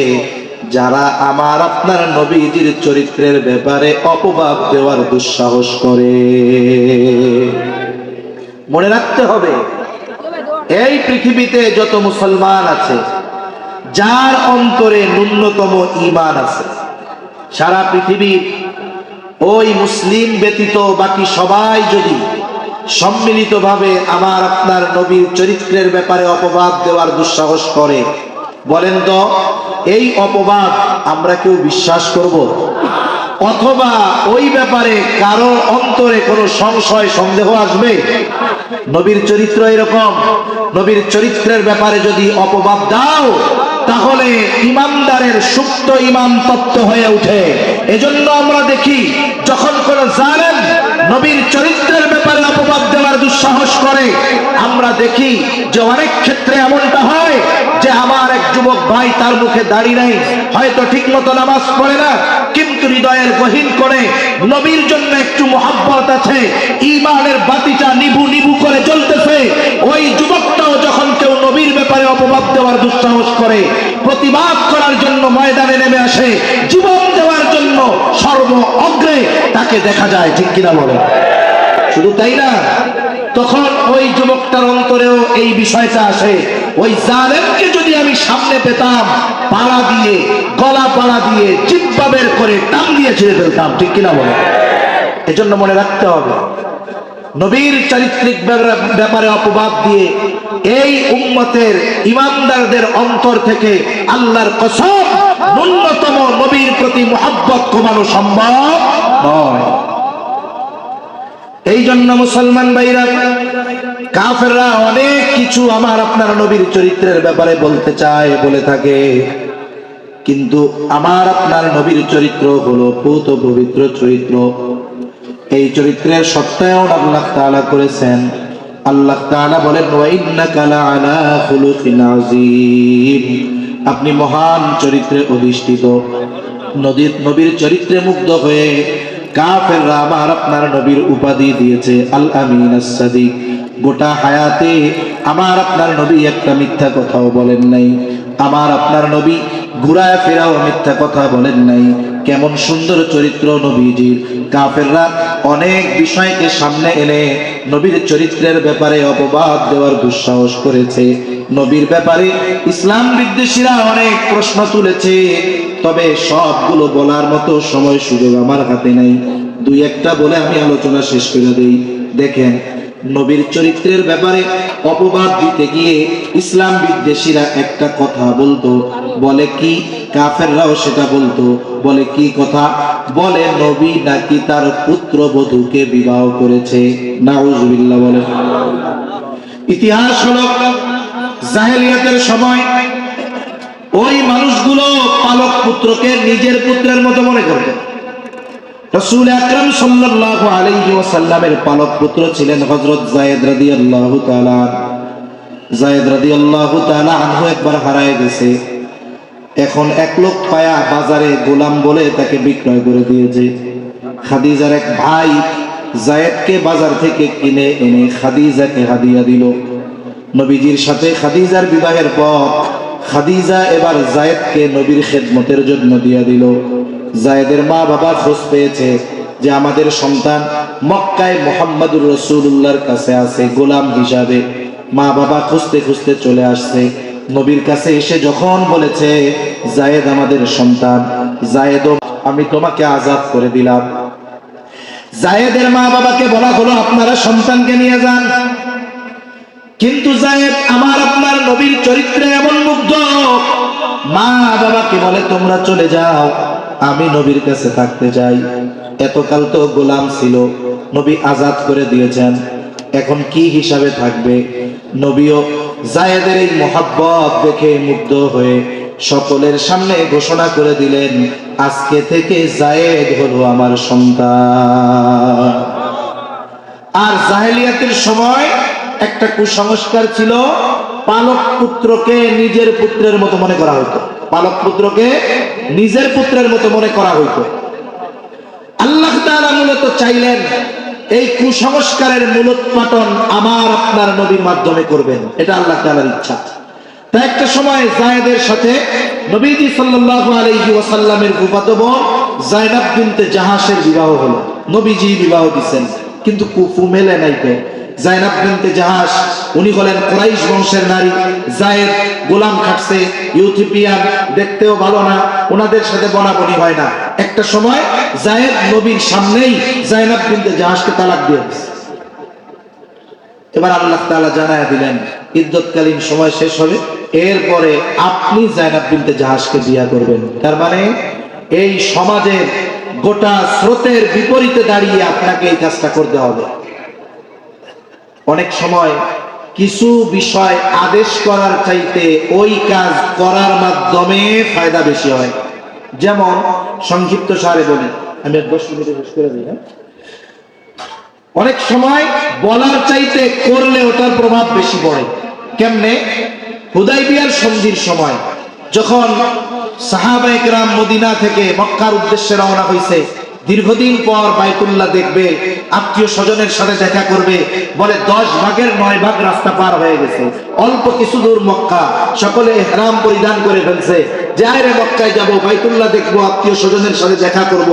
যারা আমার আপনার নবীজির চরিত্রের ব্যাপারে অপবাদ দেওয়ার দুঃসাহস করে। মনে রাখতে হবে, এই পৃথিবীতে যত মুসলমান আছে, যার অন্তরে ন্যূনতম ঈমান আছে, সারা পৃথিবীর ওই মুসলিম ব্যতীত বাকি সবাই যদি সম্মিলিতভাবে আমার আপনার নবীর চরিত্রের ব্যাপারে অপবাদ দেওয়ার দুঃসাহস করে, বলেন তো এই অপবাদ আমরা কেউ বিশ্বাস করব? অথবা ওই ব্যাপারে কারো অন্তরে কোনো সংশয় সন্দেহ আসবে? নবীর চরিত্র এরকম, নবীর চরিত্রের ব্যাপারে যদি অপবাদ দাও, তাহলে ইমানদারের সুপ্ত ঈমান তপ্ত হয়ে ওঠে। এজন্য আমরা দেখি যখন কোন জালেম নবীর চরিত্রের ব্যাপারে অপবাদ দেওয়ার দুঃসাহস করে, আমরা দেখি যে অনেক ক্ষেত্রে এমনটা হয় যে আমার এক যুবক ভাই, তার মুখে দাড়ি নাই, হয়তো ঠিক মতো নামাজ পড়ে না, কিন্তু হৃদয়ের গহীন করে নবীর জন্য একটু মহব্বত আছে, ঈমানের বাতিটা নিভু নিভু করে জ্বলতেছে। ওই যুবকটাও যখন কেউ নবীর ব্যাপারে অপবাদ দেওয়ার দুঃসাহস করে, প্রতিবাদ করার জন্য ময়দানে নেমে আসে, জীবন দেওয়ার জন্য সর্ব অগ্রে তাকে দেখা যায়। ঠিক কিনা বলে? শুধু তাই না, তখন ওই যুবকটার অন্তরেও এই বিষয়টা আসে, ওই জালেমকে যদি আমি সামনে পেতাম, পাড়া দিয়ে, গলা পাড়া দিয়ে, জিহ্বা বের করে টান দিয়ে ছেড়ে ফেলতাম। ঠিক কিনা বলে? এজন্য মনে রাখতে হবে, নবীর চারিত্রিক ব্যাপারে অপবাদ দিয়ে এই উম্মতের ইমানদারদের অন্তর থেকে আল্লাহর কসম ন্যূনতম নবীর প্রতি মুহাব্বত কমানো সম্ভব নয়। এই জন্য মুসলমান ভাইরা, কাফেররা অনেক কিছু আমার আপনার নবীর চরিত্রের ব্যাপারে বলতে চায়, বলে থাকে, কিন্তু আমার আপনার নবীর চরিত্র হলো পূত পবিত্র চরিত্র। এই চরিত্রের সত্যায়ন আল্লাহ তাআলা করেছেন। আল্লাহ তাআলা বলেন, ওয়া ইন্নাকা লাআলা খুলুকিন আযীম, আপনি মহান চরিত্রে অধিষ্ঠিত। নবীর চরিত্রে মুগ্ধ হয়ে কাফেররা আমার আপনার নবীর উপাধি দিয়েছে আল আমিন আস-সাদিক। গোটা হায়াতে আমার আপনার নবী একটা মিথ্যা কথাও বলেন নাই, আমার আপনার নবী ঘুরায় ফেরাও মিথ্যা কথা বলেন নাই। কেমন সুন্দর চরিত্র নবীজির! কাফেররা অনেক বিষয়কে সামনে এনে নবীর চরিত্রের ব্যাপারে অপবাদ দেওয়ার দুঃসাহস করেছে, নবীর ব্যাপারে ইসলাম বিদ্বেষীরা অনেক প্রশ্ন তুলেছে। তবে সবগুলো বলার মতো সময় সুযোগ আমার হাতে নাই, দুই একটা বলে আমি আলোচনা শেষ করে দেই। দেখেন, নবীর চরিত্রের ব্যাপারে অপবাদ দিতে গিয়ে ইসলাম বিদ্বেষীরা একটা কথা বলতো, বলে কি, কাফেররাও সেটা বলতো, বলে কি কথা, বলে নবী নাকি তার পুত্রবধূকে বিবাহ করেছে। নাউজুবিল্লাহ বলে। ইতিহাস হলো জাহেলিয়াতের সময় ওই মানুষগুলো পালক পুত্রকে নিজের পুত্রের মতো মনে করত। রাসূল আকরাম সাল্লাল্লাহু আলাইহি ওয়াসাল্লামের পালক পুত্র ছিলেন হযরত যায়েদ রাদিয়াল্লাহু তাআলা। যায়েদ রাদিয়াল্লাহু তাআলা আনহু একবার হারায় গেছে। এখন এক লোক পায়া বাজারে গোলাম বলে তাকে বিক্রয় করে দিয়েছে। খাদিজার এক ভাই যায়েদকে বাজার থেকে কিনে এনে খাদিজাকে হাদিয়া দিল। নবীজির সাথে খাদিজার বিবাহের পর খাদিজা এবার যায়েদকে নবীর খেদমতের জন্য দিয়া দিল। যায়েদের মা বাবা খোঁজ পেয়েছে যে আমাদের সন্তান মক্কায় মুহাম্মদুর রাসূলুল্লাহর কাছে আছে গোলাম হিসাবে। মা বাবা খুঁজতে খুঁজতে চলে আসছে নবীর কাছে। এসে যখন বলেছে যায়েদ আমাদের সন্তান, যায়েদ আমি তোমাকে আজাদ করে দিলাম। যায়েদের মা বাবাকে বলা হলো আপনারা সন্তানকে নিয়ে যান। কিন্তু যায়েদ আমার আপনার নবীর চরিত্রে এমন মুগ্ধ, মা বাবাকে বলে তোমরা চলে যাও, আমি নবীর কাছে থাকতে চাই। এতকাল তো গোলাম ছিল, নবী আজাদ করে দিয়েছেন, এখন কি হিসাবে থাকবে? নবীও যায়েদের এই মহব্বত দেখে মুগ্ধ হয়ে সকলের সামনে ঘোষণা করে দিলেন, আজকে থেকে যায়েদ হলো আমার সন্তান। আর জাহেলিয়াতের সময় একটা কুসংস্কার ছিল, পালক পুত্রকে নিজের পুত্রের মতো মনে করা হতো। পালক পুত্রকে নিজের পুত্রের মতো মনে করা হইতো। আল্লাহ তাআলা মূলত চাইলেন এই কুসংস্কারের মূলোৎপাটন আমার আপনার নবীর মাধ্যমে করবেন, এটা আল্লাহ তাআলার ইচ্ছা। তাই একটা সময় যায়েদের সাথে নবীজি সাল্লাল্লাহু আলাইহি ওয়াসাল্লামের ফুফাতো বোন যায়নাব বিনতে জাহাশের বিবাহ হলো। নবীজি বিবাহ দিবেন, কিন্তু কুফু মেলে নাই। তো যায়নাব বিনতে জাহাশ উনি হলেন কুরাইশ বংশের নারী। যায়েদ গোলাম খাটছে, ইউথিপিয়ান, দেখতেও ভালো না, ওনাদের সাথে বনাবনি হয় না। একটা সময় যায়েদ নবীর সামনেই যায়নাব বিনতে জাহাশকে তালাক দিয়ে দিয়েছে। এবার আল্লাহ তাআলা জানায়া দিলেন ইদ্দতকালীন সময় শেষ হবে, এরপরে আপনি যায়নাব বিনতে জাহাশকে বিয়ে করবেন। তার মানে এই সমাজের গোটা স্রোতের বিপরীতে দাঁড়িয়ে আপনাকে এই কাজটা করতে হবে। অনেক সময় কিছু বিষয় আদেশ করার চাইতে ওই কাজ করার মাধ্যমে ফায়দা বেশি হয়। যেমন সংক্ষিপ্ত সারে বলি, আমি 10 মিনিটে শেষ করে দিই। অনেক সময় বলার চাইতে করলে ওটার প্রভাব বেশি পড়ে। কেমনে? হুদাইবিয়ার সন্ধির সময় যখন সাহাবায়ে কেরাম মদিনা থেকে মক্কার উদ্দেশ্যে রওনা হয়েছে, দীর্ঘদিন পর বাইতুল্লাহ দেখবে, আত্মীয় স্বজনের সাথে দেখা করবে, বলে 10 ভাগের 9 ভাগ রাস্তা পার হয়ে গেছে, অল্প কিছু দূর মক্কা, সকলে ইহরাম পরিধান করে ফেলছে, যাইরে মক্কায় যাব, বাইতুল্লাহ দেখবো, আত্মীয় স্বজনের সাথে দেখা করব।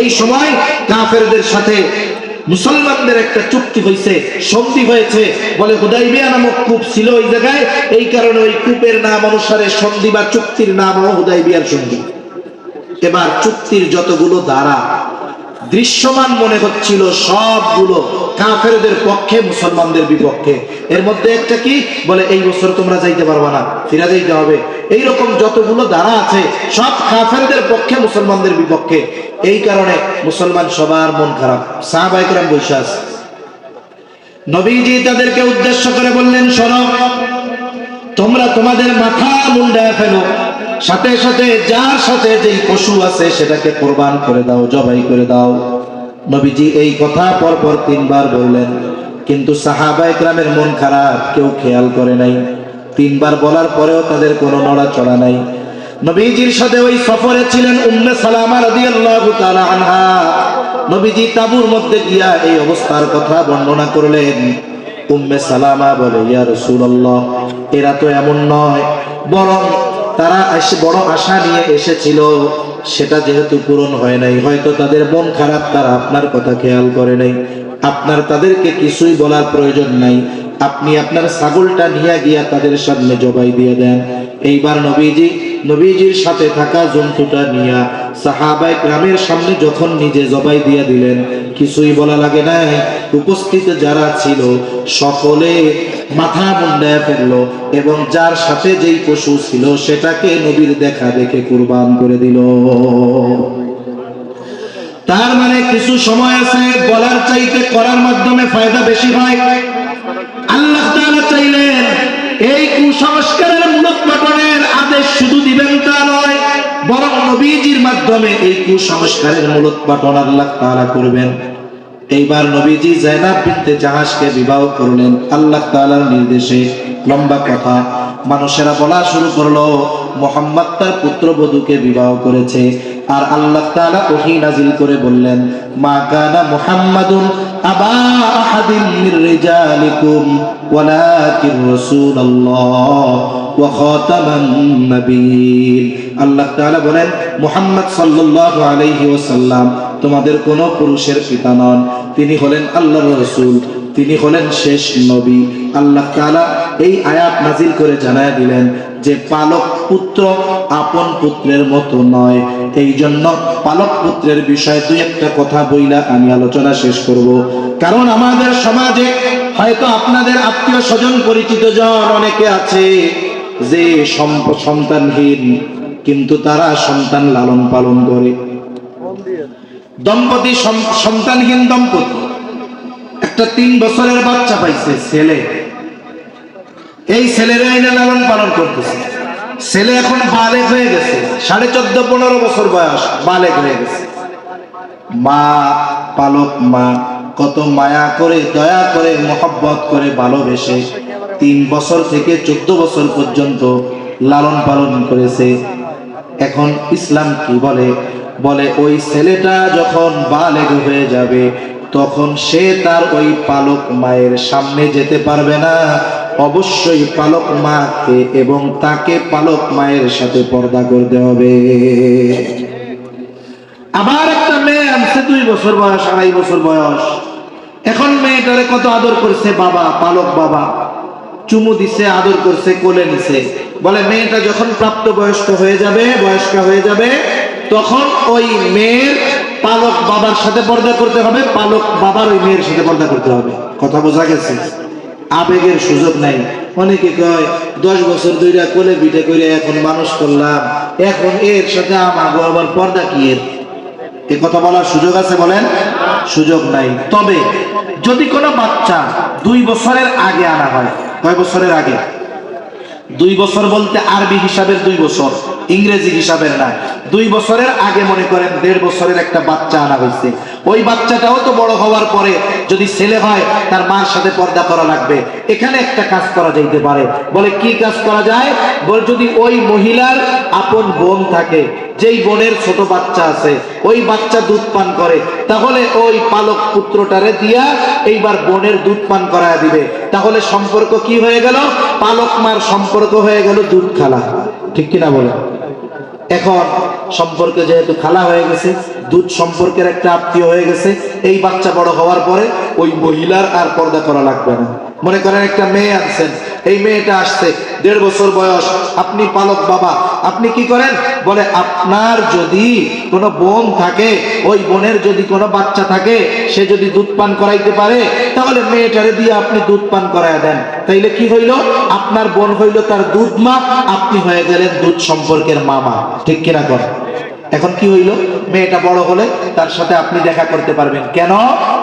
এই সময় কাফেরদের সাথে মুসলমানদের একটা চুক্তি হয়েছে, সন্ধি হয়েছে। বলে হুদাইবিয়া নামক কূপ ছিল ওই জায়গায়, এই কারণে ওই কূপের নাম অনুসারে সন্ধি বা চুক্তির নাম হলো হুদাইবিয়ার সন্ধি। এবার চুক্তির যতগুলো ধারা দৃশ্যমান মনে হচ্ছিল সবগুলো কাফেরদের পক্ষে, মুসলমানদের বিপক্ষে। এর মধ্যে একটা কি বলে, এই বছর তোমরা যাইতে পারবা না, ফিরে যাইতে হবে। এইরকম যতগুলো ধারা আছে সব কাফেরদের পক্ষে, মুসলমানদের বিপক্ষে। এই কারণে মুসলমান সবার মন খারাপ। সাহাবায়ে কেরাম বসে আছে, নবীজি তাদেরকে উদ্দেশ্য করে বললেন, শোনো, তোমরা তোমাদের মাথা মুন্ডায় ফেলো, সাথে সাথে যার সাথে যেই পশু আছে সেটাকে কোরবান করে দাও, জবাই করে দাও। নবীজি এই কথা পরপর 3 বার বললেন, কিন্তু সাহাবায়ে কেরামের মন খারাপ, কেউ খেয়াল করে নাই। 3 বার বলার পরেও তাদের কোনো নড়াচড়া নাই। নবীজির সাথে ওই সফরে ছিলেন উম্মে সালামা রাদিয়াল্লাহু তাআলা আনহা। নবীজি তাবুর মধ্যে গিয়া এই অবস্থার কথা বর্ণনা করলেন। উম্মে সালামা বলে, ইয়া রাসূলুল্লাহ, এরা তো এমন নয়, বরং তারা বড় আশা নিয়ে এসেছিল, সেটা যেহেতু পূরণ হয় নাই, হয়তো তাদের মন খারাপ, তারা আপনার কথা খেয়াল করে নাই। আপনার তাদেরকে কিছুই বলার প্রয়োজন নাই, আপনি আপনার ছাগলটা নিয়ে গিয়া তাদের সামনে জবাই দিয়ে দেন। এইবার নবীজির সাথে থাকা জন্তুটা নিয়া সাহাবায়ে কেরামের সামনে যখন নিজে জবাই দিয়ে দিলেন, কিছুই বলা লাগে নাই, উপস্থিত যারা ছিল সকলে মাথা মুন্ডায় ফেললো এবং যার সাথে যেই পশু ছিল সেটাকে নবীর দেখা দেখে কুরবান করে দিল। তার মানে কিছু সময় আছে বলার চাইতে করার মাধ্যমে ফায়দা বেশি হয়। আল্লাহ তাআলা চাইলেন এই কুসংস্কারের মূলোৎপাটনের আদেশ শুধু দিবেন তা নয়, বরং নবীজির মাধ্যমে এই কুসংস্কারের মূলোৎপাটন আল্লাহ তাআলা করবেন। এইবার নবীজি যায়েনাব বিনতে জাহাশকে বিবাহ করলেন আল্লাহ তাআলার নির্দেশে। লম্বা কথা, মানুষেরা বলা শুরু করলো মুহাম্মদ তার পুত্রবধূকে বিবাহ করেছে। আর আল্লাহ তাআলা ওহী নাযিল করে বললেন, মা কানা মুহাম্মাদুন আবা আহাদিন মির রিজালিকুম ওয়ালাকিন রাসূলুল্লাহ ওয়া খাতামান নাবিয়্যিন। আল্লাহ তাআলা বলেন, মুহাম্মদ সাল্লাল্লাহু আলাইহি ওয়াসাল্লাম তোমাদের কোন পুরুষের পিতা নন, তিনি হলেন আল্লাহর রাসূল, তিনি হলেন শেষ নবী। আল্লাহ তাআলা এই আয়াত নাজিল করে জানায় দিলেন যে পালক পুত্র আপন পুত্রের মতো নয়। এই জন্য পালক পুত্রের বিষয়ে দুই একটা কথা বইলা আমি আলোচনা শেষ করব। কারণ আমাদের সমাজে হয়তো আপনাদের আত্মীয় স্বজন পরিচিত জন অনেকে আছে যে সন্তানহীন, কিন্তু তারা সন্তান লালন পালন করে। দম্পতি সন্তানহীন দম্পতি একটা 3 বছরের বাচ্চা পাইছে ছেলে, এই ছেলের আইনা লালন পালন করতেছে। ছেলে এখন বালেগ হয়ে গেছে, 14.5-15 বছর বয়স, বালেগ হয়ে গেছে। মা, পালক মা কত মায়া করে, দয়া করে, মহব্বত করে, ভালোবেসে 3 বছর থেকে 14 বছর পর্যন্ত লালন পালন করেছে। এখন ইসলাম কি বলে? বলে ওই ছেলেটা যখন বালেগ হয়ে যাবে তখন সে তার ওই পালক মায়ের সামনে যেতে পারবে না, অবশ্যই পালক মাকে এবং তাকে পালক মায়ের সাথে পর্দা করতে হবে। আবার একটা মেয়ে আনছে 2 বছর বয়স, 2.5 বছর বয়স। এখন মেয়েটারে কত আদর করছে বাবা, পালক বাবা, চুমু দিছে, আদর করছে, কোলে নিছে। বলে মেয়েটা যখন প্রাপ্ত বয়স্কা হয়ে যাবে তখন ওই মেয়ের পালক বাবার সাথে পর্দা করতে হবে, পালক বাবার ওই মেয়ের সাথে পর্দা করতে হবে। কথা বোঝা গেছে? আবেগের সুযোগ নাই। অনেকে কয় 10 বছর ধরে কোলে পিঠে করে এখন মানুষ করলাম, এখন এর সাথে আমার আবার পর্দা কি এর? এ কথা বলার সুযোগ আছে? বলেন, সুযোগ নাই। তবে যদি কোনো বাচ্চা 2 বছরের আগে আনা হয়, কয় বছরের আগে? 2 বছর বলতে আরবি হিসাবের 2 বছর, ইংরেজি হিসাবের না। 2 বছরের আগে মনে করেন 1.5 বছরের একটা বাচ্চা আনা হয়েছে। ওই বাচ্চাটাও তো বড় হওয়ার পরে যদি ছেলে হয় তার মার সাথে পর্দা করা লাগবে। এখানে একটা কাজ করা যাইতে পারে। বলে কি কাজ করা যায়? বলে যদি ওই মহিলার আপন বোন থাকে, যেই বোনের ছোট বাচ্চা আছে, ওই বাচ্চা দুধ পান করে, তাহলে ওই পালক পুত্রটারে দিয়া এইবার বোনের দুধ পান করায় দিবে। তাহলে সম্পর্ক কি হয়ে গেল? পালক মার সম্পর্ক হয়ে গেল দুধ খালা। ঠিক কিনা বলে? এখন সম্পর্ক যেহেতু খালা হয়ে গেছে, দুধ সম্পর্কের একটা আত্মীয় হয়ে গেছে, এই বাচ্চা বড় হওয়ার পরে ওই মহিলার আর পর্দা করা লাগবে না। মনে করেন একটা মেয়ে আনছেন, এই মেয়েটা আসছে 1.5 বছর বয়স, আপনি পালক বাবা, আপনি কি করেন? বলে আপনার যদি কোনো বোন থাকে, ওই বোনের যদি কোনো বাচ্চা থাকে, সে যদি দুধ পান করাইতে পারে, তাহলে মেয়েটারে দিয়ে আপনি দুধ পান করায় দেন। তাইলে কি হইল? আপনার বোন হইল তার দুধ মা, আপনি হয়ে গেলেন দুধ সম্পর্কের মামা। ঠিক কিনা কর? এখন কি হইল? মেয়েটা বড় হলে তার সাথে আপনি দেখা করতে পারবেন। কেন?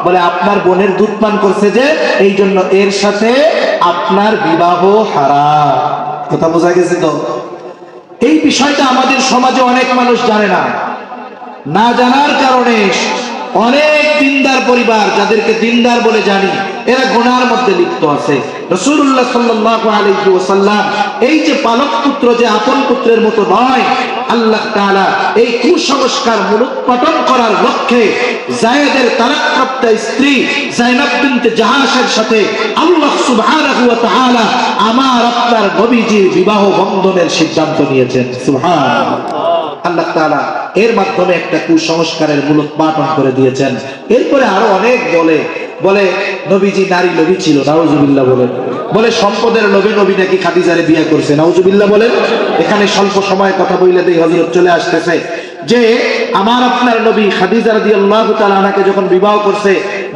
বলে আপনার বোনের দুধ পান করছে যে, এই জন্য এর সাথে আপনার বিবাহ হারাম। কথা বোঝা গেছে তো? এই বিষয়টা আমাদের সমাজে অনেক মানুষ জানে না। না জানার কারণে অনেক দিনদার পরিবার, যাদেরকে দিনদার বলে জানি, এরা গুনার মধ্যে লিপ্ত আছে। রাসূলুল্লাহ সাল্লাল্লাহু আলাইহি ওয়াসাল্লাম এই যে পালক পুত্র যে আপন পুত্রের মতো নয়, আল্লাহ তাআলা এই কুসংস্কার মূলোৎপাটন করার লক্ষ্যে যায়েদের তালাকপ্রাপ্ত স্ত্রী যায়েনাব বিনতে জাহাশের সাথে আল্লাহ সুবহানাহু ওয়া তাআলা আমার আপনার নবীজির বিবাহ বন্ধনের সিদ্ধান্ত নিয়েছেন। সুবহানাল্লাহ। আল্লাহ তাআলা এর মাধ্যমে একটা কুসংস্কারের মূলোৎপাটন করে দিয়েছেন। এরপরে আরো অনেক বলে বলে নবীজি নারী লোভী ছিল, নাউজুবিল্লাহ বলেন। বলে সম্পদের লোভে নবী নাকি খাদিজারে বিয়ে করছে, নাউজুবিল্লাহ বলেন। এখানে স্বল্প সময় কথা বইলে দেই হযরত চলে আসতেছে যে আমার আপনার নবী খাদিজা রাদিয়াল্লাহু তাআলা আনহাকে যখন বিবাহ করছে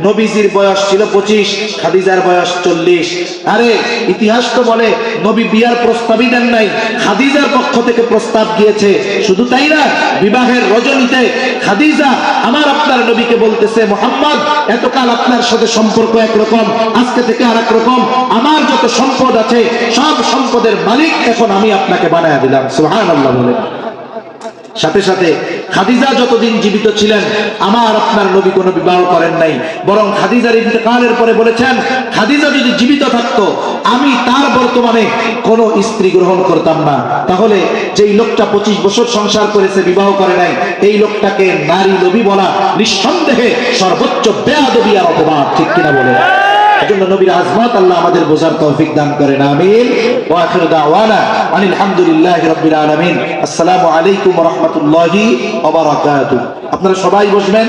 নবীজির বয়স ছিল 25, খাদিজার বয়স 40। আরে ইতিহাস তো বলে নবী বিয়ার প্রস্তাবই দেন নাই, খাদিজার পক্ষ থেকে প্রস্তাব গিয়েছে। শুধু তাই না, বিবাহের রজনীতে খাদিজা আমার আপনার নবীকে বলতেছে, মুহাম্মদ এতকাল আপনার সাথে সম্পর্ক একরকম, আজকে থেকে আরেক রকম, আমার যত সম্পদ আছে সব সম্পদের মালিক এখন আমি আপনাকে বানায়া দিলাম। সুবহানাল্লাহ বলে। সাথে সাথে খাদিজা যতদিন জীবিত ছিলেন আমার আপনার নবী কোনো বিবাহ করেন নাই, বরং খাদিজার ইন্তেকালের পরে বলেছেন খাদিজা যদি জীবিত থাকতো আমি তার বর্তমানে কোনো স্ত্রী গ্রহণ করতাম না। তাহলে যেই লোকটা 25 বছর সংসার করেছে বিবাহ করে নাই, এই লোকটাকে নারী লোভী বলা নিঃসন্দেহে সর্বোচ্চ বেয়াদবি আর অপবাদ, ঠিক কিনা বলে? এজন্য নবীর আজমত আল্লাহ আমাদের বোঝার তৌফিক দান করেন, আমিন। ওয়া আখিরু দাওয়ানা আনিল হামদুলিল্লাহি রাব্বিল আলামিন। আসসালামু আলাইকুম ওয়া রাহমাতুল্লাহি ওয়া বারাকাতুহু। আপনারা সবাই বসবেন।